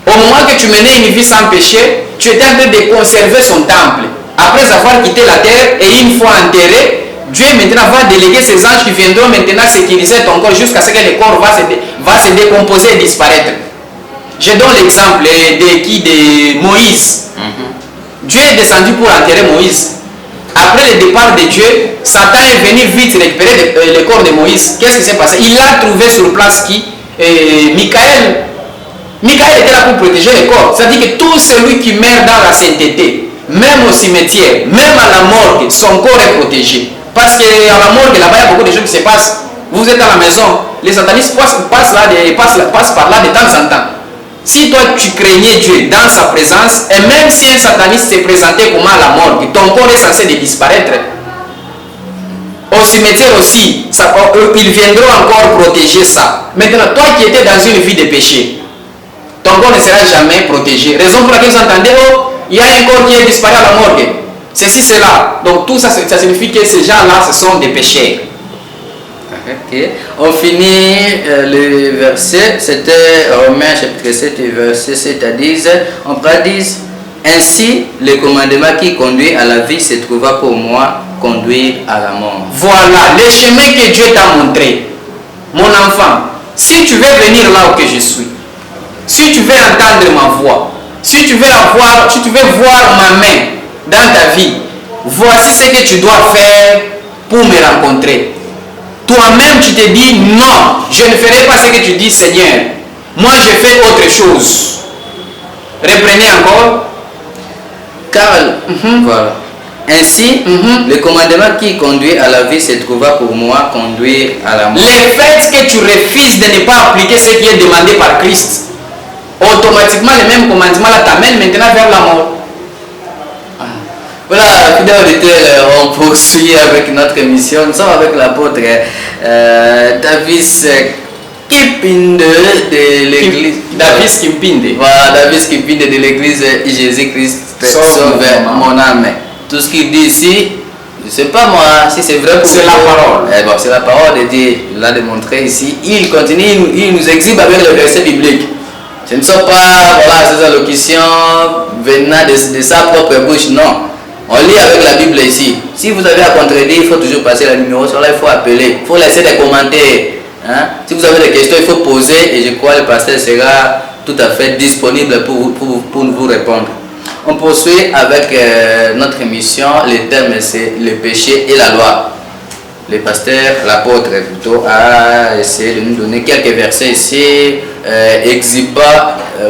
Au moment que tu menais une vie sans péché, tu étais en train de conserver son temple. Après avoir quitté la terre et une fois enterré, Dieu maintenant va déléguer ses anges qui viendront maintenant sécuriser ton corps jusqu'à ce que le corps va se décomposer et disparaître. Je donne l'exemple de Moïse. Dieu est descendu pour enterrer Moïse. Après le départ de Dieu, Satan est venu vite récupérer le corps de Moïse. Qu'est-ce qui s'est passé? Il a trouvé sur place qui? Michael. Michael était là pour protéger le corps. C'est-à-dire que tout celui qui meurt dans la sainteté, même au cimetière, même à la morgue, son corps est protégé. Parce qu'à la morgue, là-bas, il y a beaucoup de choses qui se passent. Vous êtes à la maison, les satanistes passent par là de temps en temps. Si toi tu craignais Dieu dans sa présence, et même si un sataniste s'est présenté comme à la morgue, ton corps est censé de disparaître. Au cimetière aussi, ils viendront encore protéger ça. Maintenant, toi qui étais dans une vie de péché, ton corps ne sera jamais protégé. Raison pour laquelle vous entendez, oh, il y a un corps qui est disparu à la morgue. Ceci, cela. Donc tout ça, ça signifie que ces gens-là, ce sont des pécheurs. Okay. On finit le verset, c'était Romains chapitre 7 verset 7 à 10. On prédise, ainsi le commandement qui conduit à la vie se trouva pour moi conduire à la mort. Voilà le chemin que Dieu t'a montré. Mon enfant, si tu veux venir là où que je suis, si tu veux entendre ma voix, si tu veux voir ma main dans ta vie, voici ce que tu dois faire pour me rencontrer. Toi-même, tu te dis non, je ne ferai pas ce que tu dis, Seigneur. Moi, je fais autre chose. Reprenez encore. Car, voilà. Ainsi, le commandement qui conduit à la vie se trouva pour moi conduire à la mort. Le fait que tu refuses de ne pas appliquer ce qui est demandé par Christ, automatiquement, le même commandement là t'amène maintenant vers la mort. Voilà, fidèles auditeurs, on poursuit avec notre émission. Nous sommes avec l'apôtre Davis Kipinde de l'église. Davis Kipinde. Voilà, Davis Kipinde de l'église Jésus-Christ sauve mon âme. Tout ce qu'il dit ici, c'est pas moi, si c'est vrai pour c'est la parole. Bon, c'est la parole de Dieu. Il l'a démontré ici. Il continue, il nous exhibe avec le verset biblique. Ce ne sont pas ces allocutions venant de sa propre bouche, non. On lit avec la Bible ici. Si vous avez à contredire, il faut toujours passer la numéro sur là, il faut appeler. Il faut laisser des commentaires. Hein? Si vous avez des questions, il faut poser et je crois que le pasteur sera tout à fait disponible pour vous répondre. On poursuit avec notre émission. Le thème c'est le péché et la loi. Le pasteur, l'apôtre plutôt, a essayé de nous donner quelques versets ici, exhibant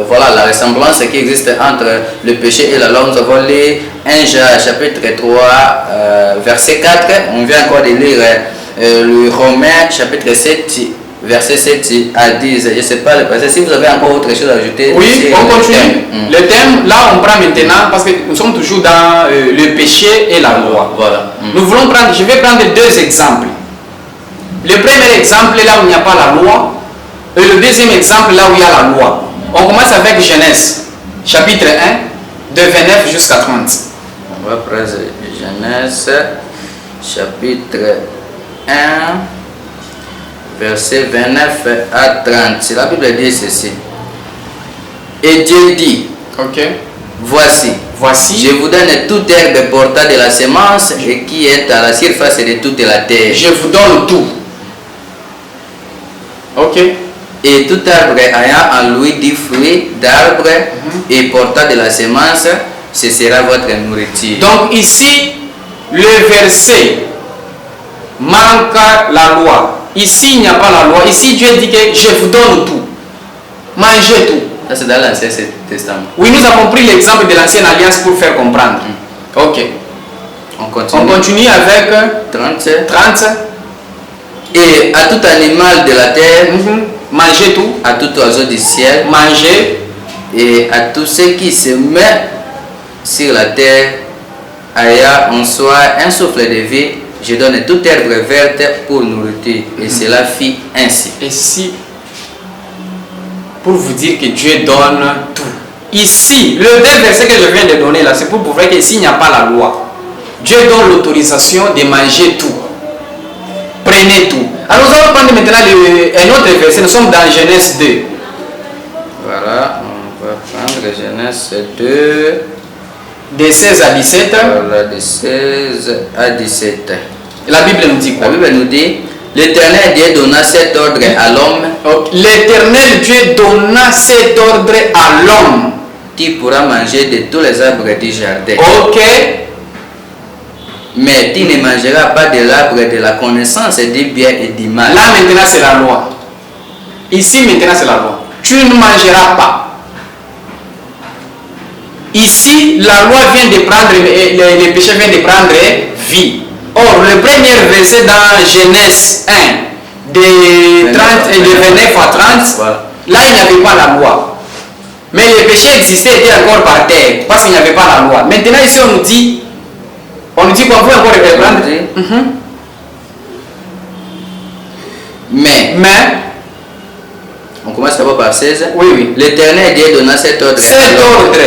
voilà, la ressemblance qui existe entre le péché et la loi. Nous avons lu 1 Jean chapitre 3, verset 4. On vient encore de lire le Romains chapitre 7, verset 7 à 10. Je ne sais pas le passé. Si vous avez encore autre chose à ajouter. Oui, on continue. Le thème, là on prend maintenant, parce que nous sommes toujours dans le péché et la loi. Voilà. Nous voulons prendre, je vais prendre deux exemples. Le premier exemple, là où il n'y a pas la loi, et le deuxième exemple, là où il y a la loi. On commence avec Genèse, chapitre 1, de 29 jusqu'à 30. On va prendre Genèse, chapitre 1, verset 29 à 30. La Bible dit ceci. Et Dieu dit, voici, je vous donne toute herbe portant de la semence et qui est à la surface de toute la terre. Je vous donne tout. Et tout arbre ayant en lui 10 fruits d'arbre et portant de la semence, ce sera votre nourriture. Donc ici, le verset manque la loi. Ici, il n'y a pas la loi. Ici, Dieu dit que je vous donne tout. Mangez tout. Ça, c'est dans l'Ancien Testament. Oui, nous avons pris l'exemple de l'Ancienne Alliance pour faire comprendre. Ok. On continue. On continue avec 30. Et à tout animal de la terre, mangez tout. À tout oiseau du ciel, mangez. Et à tout ce qui se met sur la terre, ayant en soi un souffle de vie, je donne toute herbe verte pour nourriture. Et cela fit ainsi. Et si, pour vous dire que Dieu donne tout. Ici, le deux verset que je viens de donner là, c'est pour prouver qu'ici il n'y a pas la loi. Dieu donne l'autorisation de manger tout. Prenez tout. Alors nous allons prendre maintenant un autre verset. Nous sommes dans Genèse 2. Voilà, on va prendre Genèse 2. De 16 à 17. Voilà, de 16 à 17. La Bible nous dit quoi? La Bible nous dit, l'Éternel Dieu donna cet ordre à l'homme. L'Éternel Dieu donna cet ordre à l'homme. tu pourras manger de tous les arbres du jardin. Ok. Mais tu ne mangeras pas de l'arbre de la connaissance du bien et du mal. Là maintenant c'est la loi. Ici maintenant c'est la loi. Tu ne mangeras pas. Ici la loi vient de prendre, le péché vient de prendre vie. Or le premier verset dans Genèse 1, de 30 et de 29 à 30, voilà. Là il n'y avait pas la loi. Mais le péché existait, était encore par terre, parce qu'il n'y avait pas la loi. Maintenant ici on nous dit qu'on peut encore reprendre. Mais on commence d'abord par 16. Oui. L'Éternel Dieu donna cet ordre. Cet ordre.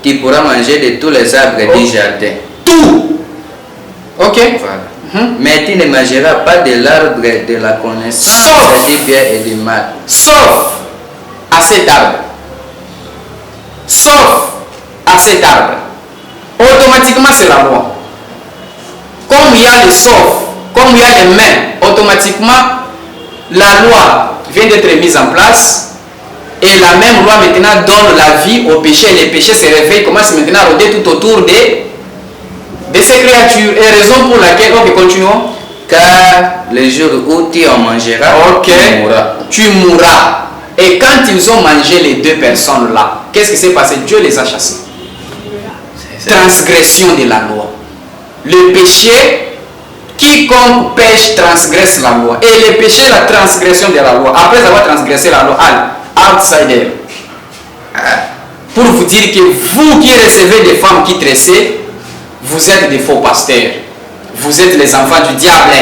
Tu pourras manger de tous les arbres du jardin. Tout. Ok. Voilà. Mais tu ne mangeras pas de l'arbre de la connaissance du bien et du mal. Sauf à cet arbre. Sauf à cet arbre. Automatiquement c'est la loi. Comme il y a le sauf, comme il y a les mains, automatiquement la loi vient d'être mise en place. Et la même loi maintenant donne la vie au péché. Les péchés se réveillent, commencent maintenant à rôder tout autour de ces créatures. Et raison pour laquelle, ok, continuons. Car le jour où tu en mangeras, tu mourras. Tu mourras. Et quand ils ont mangé les deux personnes là, qu'est-ce qui s'est passé? Dieu les a chassés. Transgression de la loi. Le péché, quiconque pêche transgresse la loi. Et le péché, la transgression de la loi. Après avoir transgressé la loi, outsider. Pour vous dire que vous qui recevez des femmes qui tressent, vous êtes des faux pasteurs. Vous êtes les enfants du diable.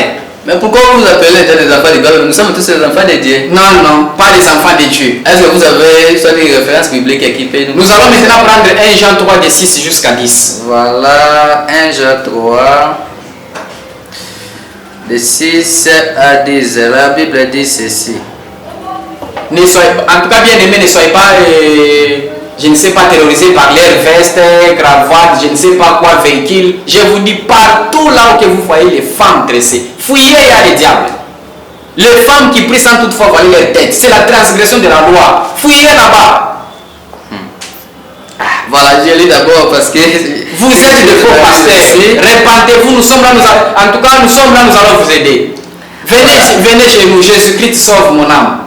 Mais pourquoi vous appelez les enfants de Dieu? Nous sommes tous les enfants de Dieu. Non, pas les enfants de Dieu. Est-ce que vous avez soit des références bibliques équipées? Nous allons maintenant prendre 1 Jean 3 de 6 jusqu'à 10. Voilà, 1 Jean 3 de 6 à 10. La Bible dit ceci. Ne soyez, en tout cas, bien aimé, ne soyez pas, je ne sais pas, terrorisés par leurs vestes, cravates, je ne sais pas quoi, véhicules. Je vous dis, partout là où que vous voyez les femmes dressées, fouillez, il y a les diables. Les femmes qui prient sans toutefois voiler leur tête, c'est la transgression de la loi. Fouillez là-bas. Voilà, je lis d'abord parce que vous êtes des faux pasteurs. Répandez-vous, nous sommes là, en tout cas, nous sommes là, nous allons vous aider. Venez chez nous, Jésus-Christ sauve mon âme.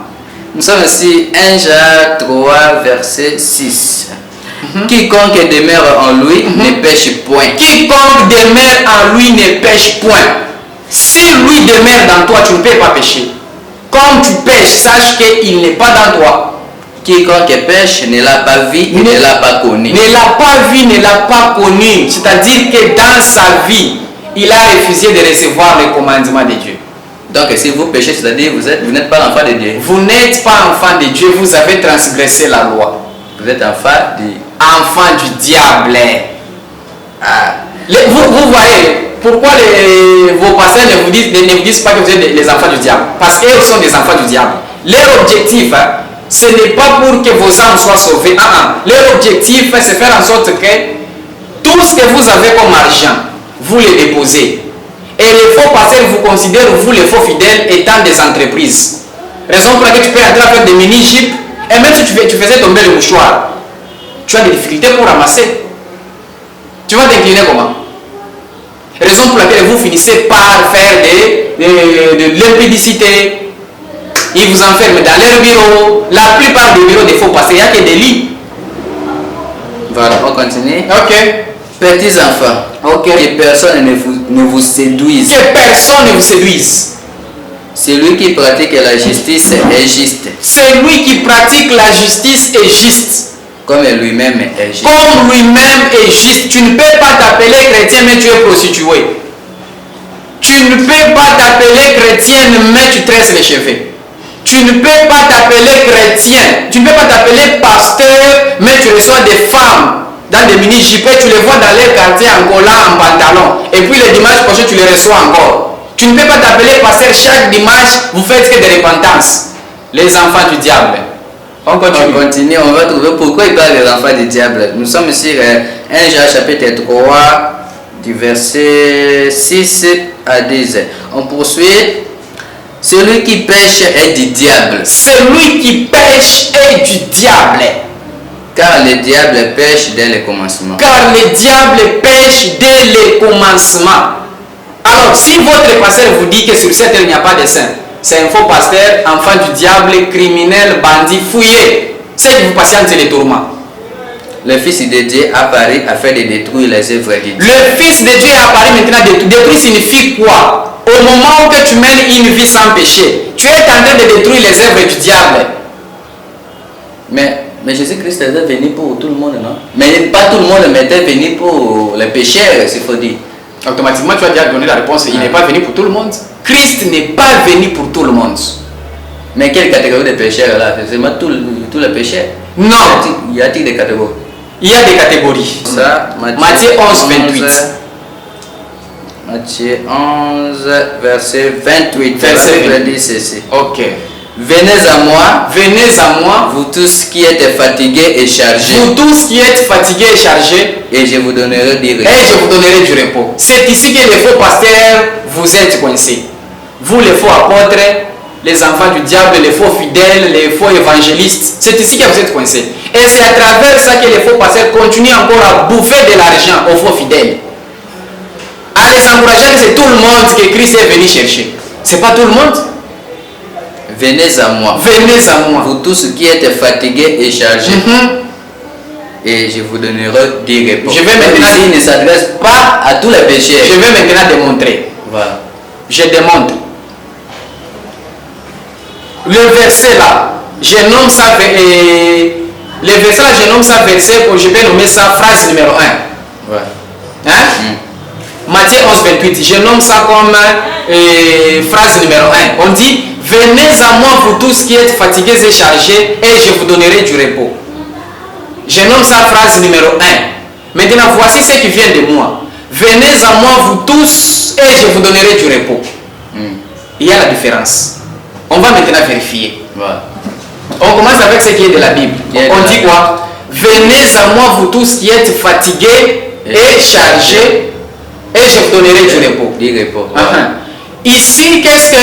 Nous sommes ici 1 Jean 3 verset 6. Quiconque demeure en lui ne pêche point. Quiconque demeure en lui ne pêche point. Si lui demeure dans toi, tu ne peux pas pécher. Comme tu pêches, sache qu'il n'est pas dans toi. Quiconque pêche ne l'a pas vu, ne l'a pas connu. Ne l'a pas vu, ne l'a pas connu. C'est-à-dire que dans sa vie, il a refusé de recevoir les commandements de Dieu. Donc si vous péchez, c'est-à-dire vous n'êtes pas l'enfant de Dieu. Vous n'êtes pas enfant de Dieu, vous avez transgressé la loi. Vous êtes enfant du diable. Vous voyez, pourquoi vos pasteurs ne vous disent pas que vous êtes les enfants du diable? Parce qu'eux sont des enfants du diable. Leur objectif, ce n'est pas pour que vos âmes soient sauvées. Leur objectif, c'est faire en sorte que tout ce que vous avez comme argent, vous le déposez. Et les faux pasteurs vous considèrent, vous les faux fidèles, étant des entreprises. Raison pour laquelle tu peux entrer à faire des mini-jeeps, et même si tu faisais tomber le mouchoir, tu as des difficultés pour ramasser. Tu vas t'incliner comment? Raison pour laquelle vous finissez par faire de l'impudicité. Ils vous enferment dans leur bureau. La plupart des bureaux des faux pasteurs, il n'y a que des lits. Voilà, on continue. Ok. Petits enfants, que personne ne vous séduise. Que personne ne vous séduise. Celui qui pratique la justice est juste. Celui qui pratique la justice est juste. Comme lui-même est juste. Comme lui-même est juste. Tu ne peux pas t'appeler chrétien mais tu es prostitué. Tu ne peux pas t'appeler chrétienne mais tu tresses les cheveux. Tu ne peux pas t'appeler chrétien. Tu ne peux pas t'appeler pasteur mais tu reçois des femmes dans des mini-jupes, tu les vois dans leur quartier en collant, en pantalon. Et puis le dimanche prochain, tu les reçois encore. Tu ne peux pas t'appeler pasteur chaque dimanche, vous faites que des repentances. Les enfants du diable. On continue, on va trouver pourquoi il parle des enfants du diable. Nous sommes sur 1 Jean chapitre 3, du verset 6 à 10. On poursuit. Celui qui pêche est du diable. Celui qui pêche est du diable. Car le diable pêche dès le commencement. Car le diable pêche dès le commencement. Alors, si votre pasteur vous dit que sur cette terre il n'y a pas de saint, c'est un faux pasteur, enfant du diable, criminel, bandit, fouillé. C'est que vous patientez les tourments. Le Fils de Dieu apparu afin de détruire les œuvres de Dieu. Le Fils de Dieu est apparu maintenant. Détruire signifie quoi? Au moment où tu mènes une vie sans péché, tu es en train de détruire les œuvres du diable. Mais Jésus-Christ est venu pour tout le monde, non? Mais pas tout le monde, mais était venu pour les pécheurs, s'il faut dire. Automatiquement, tu as déjà donné la réponse. Il n'est pas venu pour tout le monde. Christ n'est pas venu pour tout le monde. Mais quelle catégorie de pécheurs là? C'est seulement tous les pécheurs? Non. Y a-t-il des catégories? Il y a des catégories. Ça, Matthieu 11, 28. Matthieu 11, verset 28. Verset 28. Dit ceci. Ok. Venez à moi, vous tous qui êtes fatigués et chargés. Vous tous qui êtes fatigués et chargés. Et je vous donnerai du repos. Et je vous donnerai du repos. C'est ici que les faux pasteurs, vous êtes coincés. Vous les faux apôtres, les enfants du diable, les faux fidèles, les faux évangélistes. C'est ici que vous êtes coincés. Et c'est à travers ça que les faux pasteurs continuent encore à bouffer de l'argent aux faux fidèles. À les encourager que c'est tout le monde que Christ est venu chercher. C'est pas tout le monde. Venez à moi. Venez à moi. Vous tous qui êtes fatigués et chargés. Et je vous donnerai du repos. Je vais maintenant. Il ne s'adresse pas à tous les pécheurs. Je vais maintenant démontrer. Voilà. Je démontre. Le verset là, je nomme ça. Le verset là, je nomme ça verset. Je vais nommer ça phrase numéro 1. Ouais. Hein? Matthieu 11, 28. Je nomme ça comme phrase numéro 1. On dit: venez à moi, vous tous qui êtes fatigués et chargés, et je vous donnerai du repos. Je nomme ça phrase numéro 1. Maintenant, voici ce qui vient de moi. Venez à moi, vous tous, et je vous donnerai du repos. Il y a la différence. On va maintenant vérifier. Voilà. On commence avec ce qui est de la Bible. On dit quoi? Venez à moi, vous tous qui êtes fatigués et chargés, et je vous donnerai du repos. Du repos. Voilà. Ici, qu'est-ce que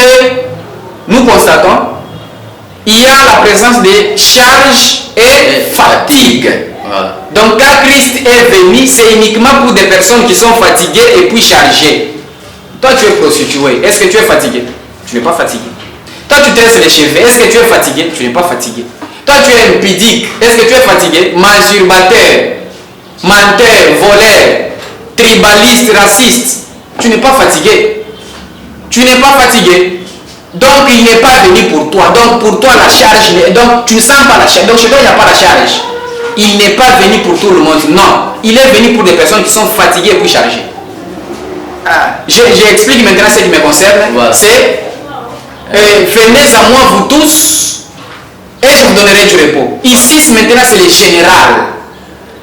nous constatons? Il y a la présence de charge et fatigue. Voilà. Donc quand Christ est venu, c'est uniquement pour des personnes qui sont fatiguées et puis chargées. Toi tu es prostitué, est-ce que tu es fatigué? Tu n'es pas fatigué. Toi tu tresses les cheveux, est-ce que tu es fatigué? Tu n'es pas fatigué. Toi tu es impudique, est-ce que tu es fatigué? Masturbateur, menteur, voleur, tribaliste, raciste, tu n'es pas fatigué. Tu n'es pas fatigué. Donc il n'est pas venu pour toi. Donc pour toi la charge, donc tu ne sens pas la charge. Donc chez toi il n'y a pas la charge. Il n'est pas venu pour tout le monde. Non. Il est venu pour des personnes qui sont fatiguées et puis chargées. J'explique maintenant ce qui me concerne. Voilà. C'est venez à moi vous tous et je vous donnerai du repos. Ici maintenant c'est le général.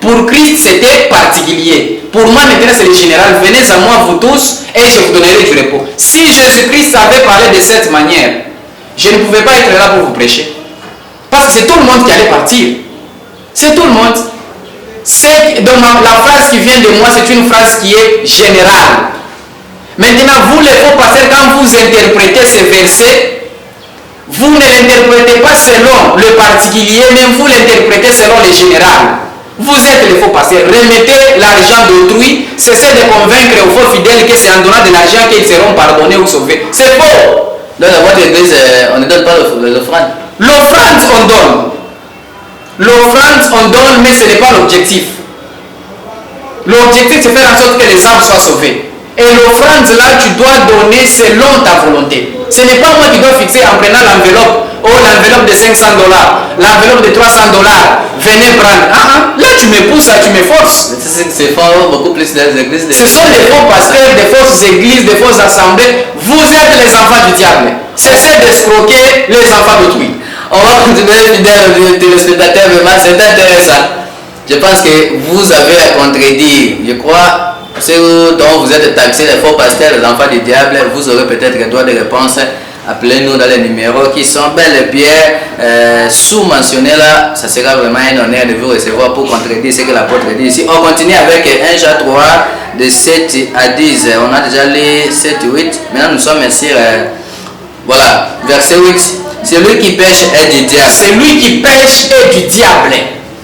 Pour Christ c'était particulier. Pour moi maintenant c'est le général. Venez à moi vous tous et je vous donnerai du repos. Si Jésus-Christ avait parlé de cette manière, je ne pouvais pas être là pour vous prêcher. Parce que c'est tout le monde qui allait partir. C'est tout le monde. Donc la phrase qui vient de moi, c'est une phrase qui est générale. Maintenant, vous les faux pasteurs, quand vous interprétez ces versets, vous ne l'interprétez pas selon le particulier, mais vous l'interprétez selon le général. Vous êtes les faux pasteurs. Remettez l'argent d'autrui, cessez de convaincre aux faux fidèles que c'est en donnant de l'argent qu'ils seront pardonnés ou sauvés. C'est faux. Dans la votre église, on ne donne pas les offrandes. L'offrande, on donne. L'offrande, on donne, mais ce n'est pas l'objectif. L'objectif, c'est faire en sorte que les âmes soient sauvées. Et l'offrande, là, tu dois donner selon ta volonté. Ce n'est pas moi qui dois fixer en prenant l'enveloppe. Oh, l'enveloppe de $500, l'enveloppe de $300. Venez prendre. Là, tu me pousses, tu me forces. C'est fort, beaucoup plus dans les églises. Ce sont des faux pasteurs, des fausses églises, des fausses assemblées. Vous êtes les enfants du diable. Cessez d'escroquer les enfants d'autrui. On va continuer, fidèles téléspectateurs, vraiment, c'est intéressant. Je pense que vous avez à contredire. Je crois, ceux dont vous êtes taxés, les faux pasteurs, les enfants du diable, vous aurez peut-être un droit de réponse. Appelez-nous dans les numéros qui sont bel et bien sous-mentionnés là. Ça sera vraiment un honneur de vous recevoir pour contredire ce que l'apôtre dit ici. On continue avec 1 Jean 3, de 7 à 10. On a déjà lu 7 et 8. Maintenant, nous sommes sur, verset 8. Celui qui pêche est du diable. Celui qui pêche est du diable.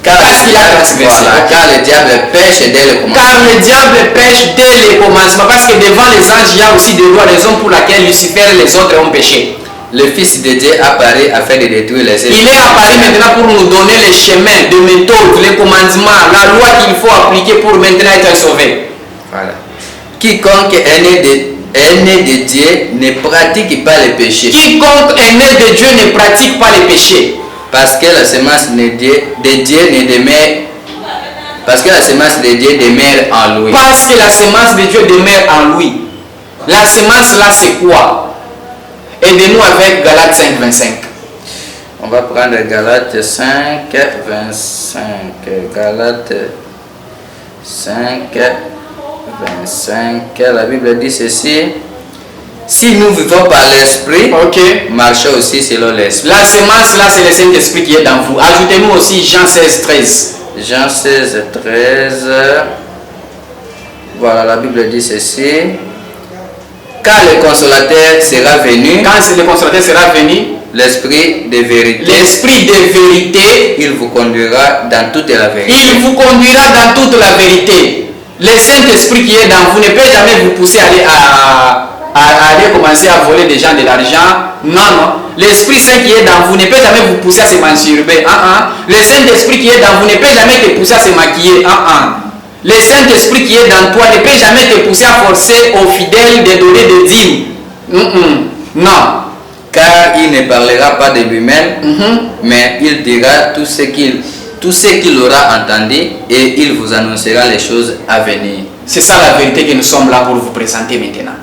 Parce qu'il a transgressé. Voilà, car le diable pêche dès le commencement. Car le diable pêche dès le commencement. Parce que devant les anges, il y a aussi des lois, raison pour laquelle Lucifer et les autres ont péché. Le Fils de Dieu apparaît afin de détruire les œuvres. Il est apparu maintenant pour nous donner les chemins, de méthodes, les commandements, la loi qu'il faut appliquer pour maintenant être sauvé. Voilà. Quiconque est né de Dieu ne pratique pas le péché. Quiconque est né de Dieu ne pratique pas les péchés. Parce que la semence de Dieu ne demeure. Parce que la semence de Dieu demeure en lui. Parce que la semence de Dieu demeure en lui. La semence là c'est quoi? Aidez-nous avec Galates 5, 25. On va prendre Galates 5, 25. Galates 5, 25. La Bible dit ceci. Si nous vivons par l'Esprit, marchons aussi selon l'Esprit. La semence là, c'est le Saint-Esprit qui est dans vous. Ajoutez-nous aussi Jean 16, 13. Jean 16, 13. Voilà, la Bible dit ceci. Quand le consolateur sera venu, l'Esprit de vérité, il vous conduira dans toute la vérité. Il vous conduira dans toute la vérité. Le Saint-Esprit qui est dans vous ne peut jamais vous pousser à aller commencer à voler des gens de l'argent. Non, non. L'Esprit Saint qui est dans vous ne peut jamais vous pousser à se masturber. Le Saint-Esprit qui est dans vous ne peut jamais te pousser à se maquiller. Le Saint-Esprit qui est dans toi ne peut jamais te pousser à forcer aux fidèles de donner des dîmes. Non. Car il ne parlera pas de lui-même, mais il dira tout ce qu'il aura entendu et il vous annoncera les choses à venir. C'est ça la vérité que nous sommes là pour vous présenter maintenant.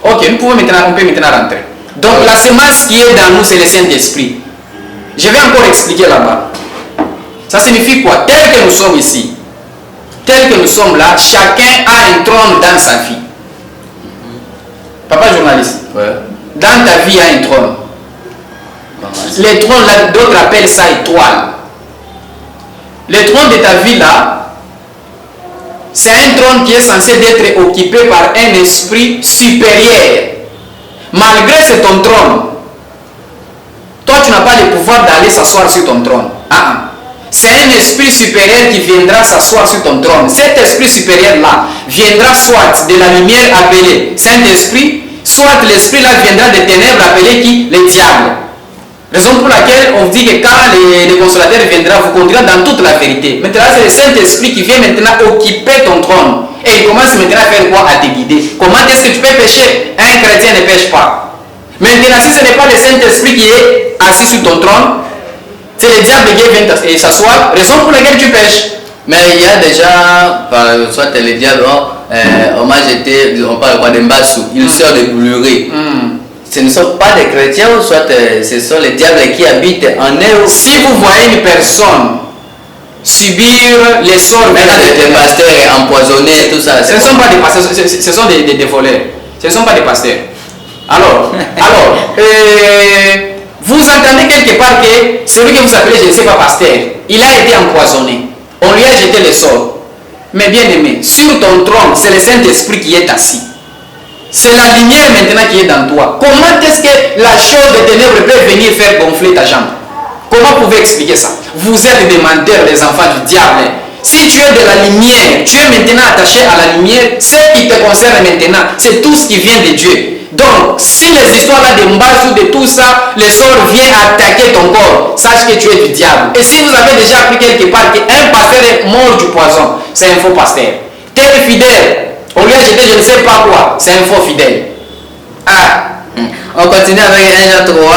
Ok, on peut maintenant rentrer. Donc la semence qui est dans nous, c'est le Saint-Esprit. Je vais encore expliquer là-bas. Ça signifie quoi? Tel que nous sommes ici, tel que nous sommes là, chacun a un trône dans sa vie. Papa journaliste, dans ta vie, il y a un trône. Les trônes là, d'autres appellent ça étoile. Le trône de ta vie là, c'est un trône qui est censé être occupé par un esprit supérieur. Malgré c'est ton trône, toi tu n'as pas le pouvoir d'aller s'asseoir sur ton trône. C'est un esprit supérieur qui viendra s'asseoir sur ton trône. Cet esprit supérieur là viendra soit de la lumière appelée Saint-Esprit, soit l'esprit là viendra des ténèbres appelé qui? Les diables. Raison pour laquelle on dit que quand le consolateur viendra, vous conduira dans toute la vérité. Maintenant, c'est le Saint-Esprit qui vient maintenant occuper ton trône. Et il commence maintenant à faire quoi? À te guider. Comment est-ce que tu peux pécher? Un chrétien ne pêche pas. Maintenant, si ce n'est pas le Saint-Esprit qui est assis sur ton trône, c'est le diable qui vient s'asseoir. Raison pour laquelle tu pêches. Mais il y a déjà, soit le diable, on parle quoi de Mbassou, il sort de Bouluré. Ce ne sont pas des chrétiens, ou soit ce sont les diables qui habitent en eux. Si vous voyez une personne subir les sorts des pasteurs empoisonnés, tout ça. Ce ne sont pas des pasteurs, ce sont des voleurs. Ce ne sont pas des pasteurs. Alors vous entendez quelque part que celui que vous appelez, je ne sais pas, pasteur, il a été empoisonné. On lui a jeté les sorts. Mais bien aimé, sur ton trône, c'est le Saint-Esprit qui est assis. C'est la lumière maintenant qui est dans toi. Comment est-ce que la chose de ténèbres peut venir faire gonfler ta jambe? Comment vous pouvez expliquer ça? Vous êtes des menteurs, des enfants du diable. Si tu es de la lumière, tu es maintenant attaché à la lumière, ce qui te concerne maintenant, c'est tout ce qui vient de Dieu. Donc, si les histoires là de Mbassou, de tout ça, les sorts viennent attaquer ton corps, sache que tu es du diable. Et si vous avez déjà appris quelque part qu'un pasteur est mort du poison, c'est un faux pasteur. Tel fidèle, on lui a jeté je ne sais pas quoi, c'est un faux fidèle. On continue avec 1 Jean 3.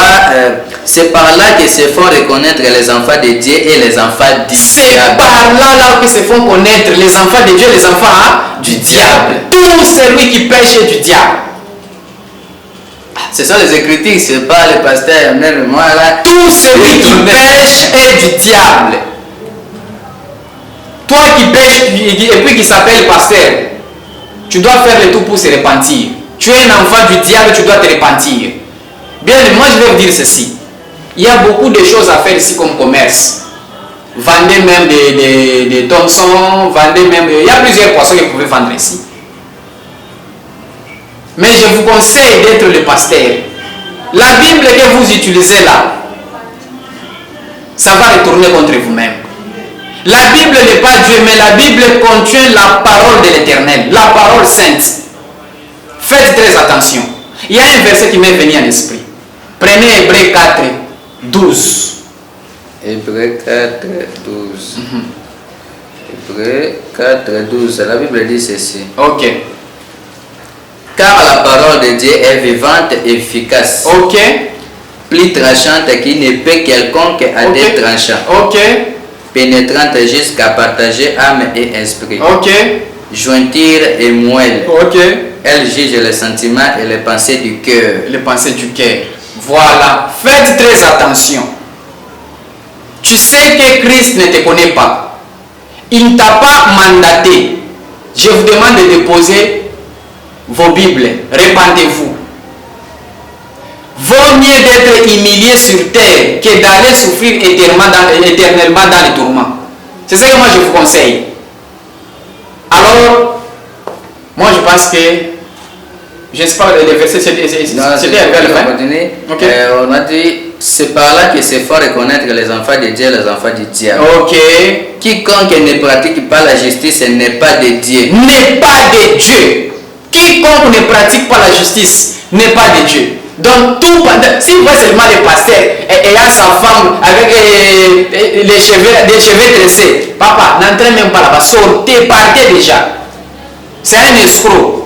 C'est par là que se font reconnaître les enfants de Dieu et les enfants du diable. C'est par là que se font connaître les enfants de Dieu et les enfants du diable. Tout celui qui pêche est du diable. Ce sont les Écritures, c'est pas les pasteurs, même moi là. Tout celui qui pêche est du diable. Toi qui pêches et puis qui s'appelle pasteur, tu dois faire le tout pour se repentir. Tu es un enfant du diable, tu dois te repentir. Bien, moi je vais vous dire ceci. Il y a beaucoup de choses à faire ici comme commerce. Vendez même des thomsons, vendez même... Il y a plusieurs poissons que vous pouvez vendre ici. Mais je vous conseille d'être le pasteur. La Bible que vous utilisez là, ça va retourner contre vous-même. La Bible n'est pas Dieu, mais la Bible contient la parole de l'Éternel, la parole sainte. Faites très attention. Il y a un verset qui m'est venu à l'esprit. Prenez Hébreux 4, 12. Hébreux 4, 12. Hébreux 4, 12. La Bible dit ceci. Ok. Car la parole de Dieu est vivante et efficace. Ok. Plus tranchante qu'une épée quelconque à des tranchants. Ok. Pénétrante jusqu'à partager âme et esprit. Ok. Jointure et moelle. Ok. Elle juge les sentiments et les pensées du cœur. Les pensées du cœur. Voilà. Faites très attention. Tu sais que Christ ne te connaît pas. Il ne t'a pas mandaté. Je vous demande de déposer vos Bibles. Répandez-vous. Vaut mieux d'être humilié sur terre que d'aller souffrir éternellement dans les tourments. C'est ce que moi je vous conseille. Alors, moi je pense que, je ne sais pas, les versets, c'était on a dit, c'est par là que c'est fort reconnaître les enfants de Dieu et les enfants du diable. Ok. Quiconque ne pratique pas la justice n'est pas de Dieu. N'est pas de Dieu. Quiconque ne pratique pas la justice n'est pas de Dieu. Donc, si vous voyez seulement les pasteurs ayant sa femme avec des cheveux tressés, papa, n'entrez même pas là-bas, sortez, partez déjà. C'est un escroc.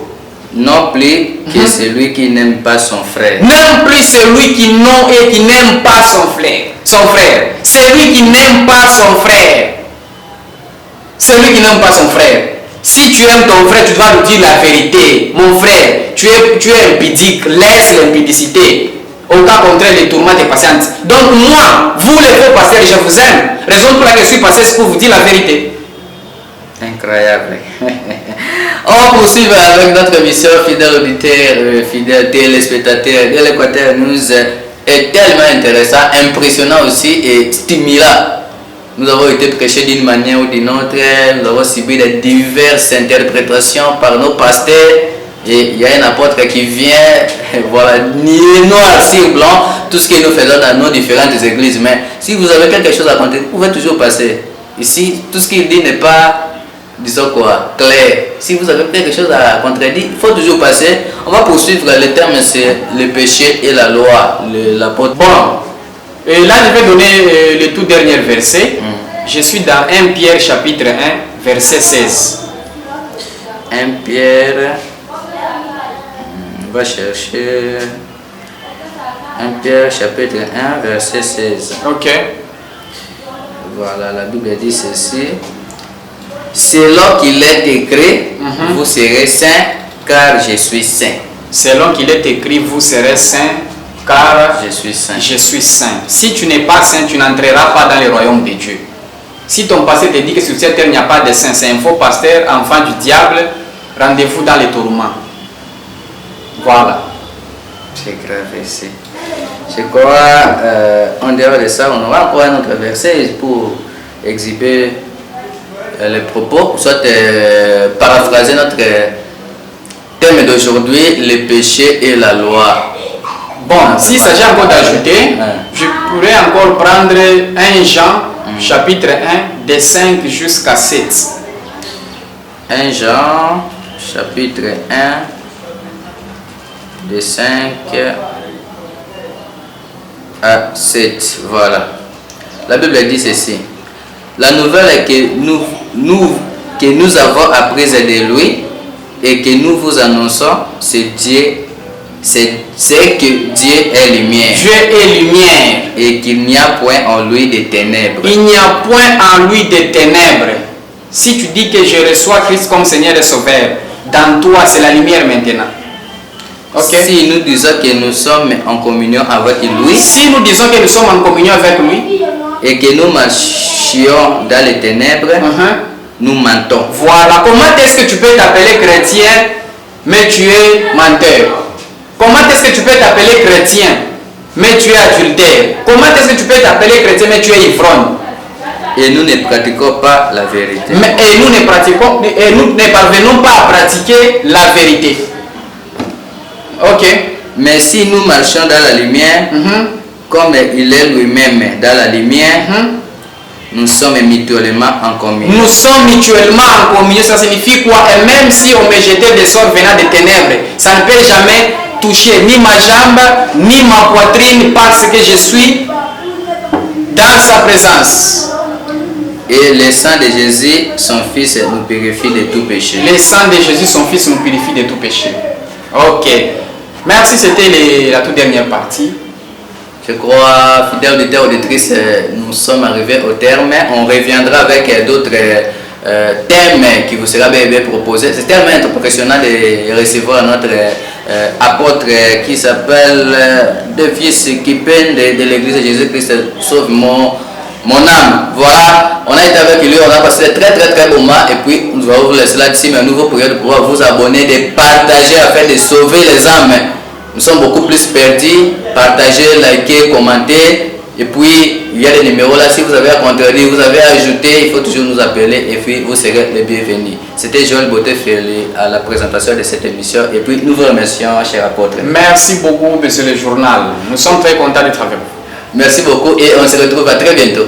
Non plus que celui qui n'aime pas son frère. Non plus celui qui n'aime pas son frère. Celui qui n'aime pas son frère. Celui qui n'aime pas son frère. Si tu aimes ton frère, tu dois lui dire la vérité. Mon frère, tu es impudique, laisse l'impudicité. Au cas contraire, les tourments te patientent. Donc moi, vous les faux pasteurs, je vous aime. Raison pour laquelle je suis passé, c'est pour vous dire la vérité. Incroyable. On poursuit avec notre émission, fidèle auditeur, fidèle téléspectateur de l'Équateur News. Est tellement intéressant, impressionnant aussi et stimulant. Nous avons été prêchés d'une manière ou d'une autre, nous avons subi de diverses interprétations par nos pasteurs. Et il y a un apôtre qui vient, voilà, nier noir sur blanc tout ce que nous faisons dans nos différentes églises. Mais si vous avez quelque chose à raconter, vous pouvez toujours passer. Ici, tout ce qu'il dit n'est pas, disons quoi, clair. Si vous avez quelque chose à contredire, il faut toujours passer. On va poursuivre. Le terme, c'est le péché et la loi. L'apôtre. Bon. Et là, je vais donner le tout dernier verset. Je suis dans 1 Pierre chapitre 1, verset 16. 1 Pierre, on va chercher 1 Pierre chapitre 1, verset 16. Ok. Voilà, la Bible dit ceci. Selon qu'il est écrit, vous serez saints, car je suis saint. Selon qu'il est écrit, vous serez saints, car je suis saint. Je suis saint. Si tu n'es pas saint, tu n'entreras pas dans le royaume de Dieu. Si ton pasteur te dit que sur cette terre il n'y a pas de saint, c'est un faux pasteur, enfant du diable, rendez-vous dans les tourments. Voilà. C'est grave ici. Je crois, en dehors de ça, on aura encore un autre verset pour exhiber les propos, soit paraphraser notre thème d'aujourd'hui, le péché et la loi. Bon, s'il s'agit encore d'ajouter, je pourrais encore prendre 1 Jean, chapitre 1, de 5 jusqu'à 7. 1 Jean, chapitre 1, de 5 à 7. Voilà. La Bible dit ceci. La nouvelle que nous avons apprise de lui et que nous vous annonçons, c'est que Dieu est lumière. Dieu est lumière. Et qu'il n'y a point en lui de ténèbres. Il n'y a point en lui de ténèbres. Si tu dis que je reçois Christ comme Seigneur et Sauveur, dans toi c'est la lumière maintenant. Okay. Si nous disons que nous sommes en communion avec lui. Si nous disons que nous sommes en communion avec lui. Et que nous marchions dans les ténèbres, nous mentons. Voilà. Comment est-ce que tu peux t'appeler chrétien, mais tu es menteur? Comment est-ce que tu peux t'appeler chrétien, mais tu es adultère? Comment est-ce que tu peux t'appeler chrétien, mais tu es ivrogne? Et nous ne pratiquons pas la vérité. Et nous ne parvenons pas à pratiquer la vérité. Ok. Mais si nous marchons dans la lumière, comme il est lui-même dans la lumière, Nous sommes mutuellement en communion. Nous sommes mutuellement en communion. Ça signifie quoi? Et même si on me jetait des sorts venant des ténèbres, ça ne peut jamais toucher ni ma jambe, ni ma poitrine, parce que je suis dans sa présence. Et le sang de Jésus, son Fils, nous purifie de tout péché. Le sang de Jésus, son Fils, nous purifie de tout péché. Ok. Merci, c'était la toute dernière partie. Je crois, fidèles auditeurs et auditrices, nous sommes arrivés au terme. On reviendra avec d'autres thèmes qui vous sera bien proposés. C'est tellement impressionnant de recevoir notre apôtre qui s'appelle le fils qui peine de l'église de Jésus-Christ, sauve mon âme. Voilà, on a été avec lui, on a passé de très bons moments et puis nous allons vous laisser là-dessus, mais un nouveau prière de pouvoir vous abonner, de partager afin de sauver les âmes. Nous sommes beaucoup plus perdus. Partagez, likez, commentez. Et puis, il y a des numéros là. Si vous avez à contredire, vous avez à ajouter, il faut toujours nous appeler et puis vous serez les bienvenus. C'était Joël Beauté-Félé à la présentation de cette émission. Et puis, nous vous remercions, cher apôtre. Merci beaucoup, monsieur le journal. Nous sommes très contents d'être avec vous. Merci beaucoup et on se retrouve à très bientôt.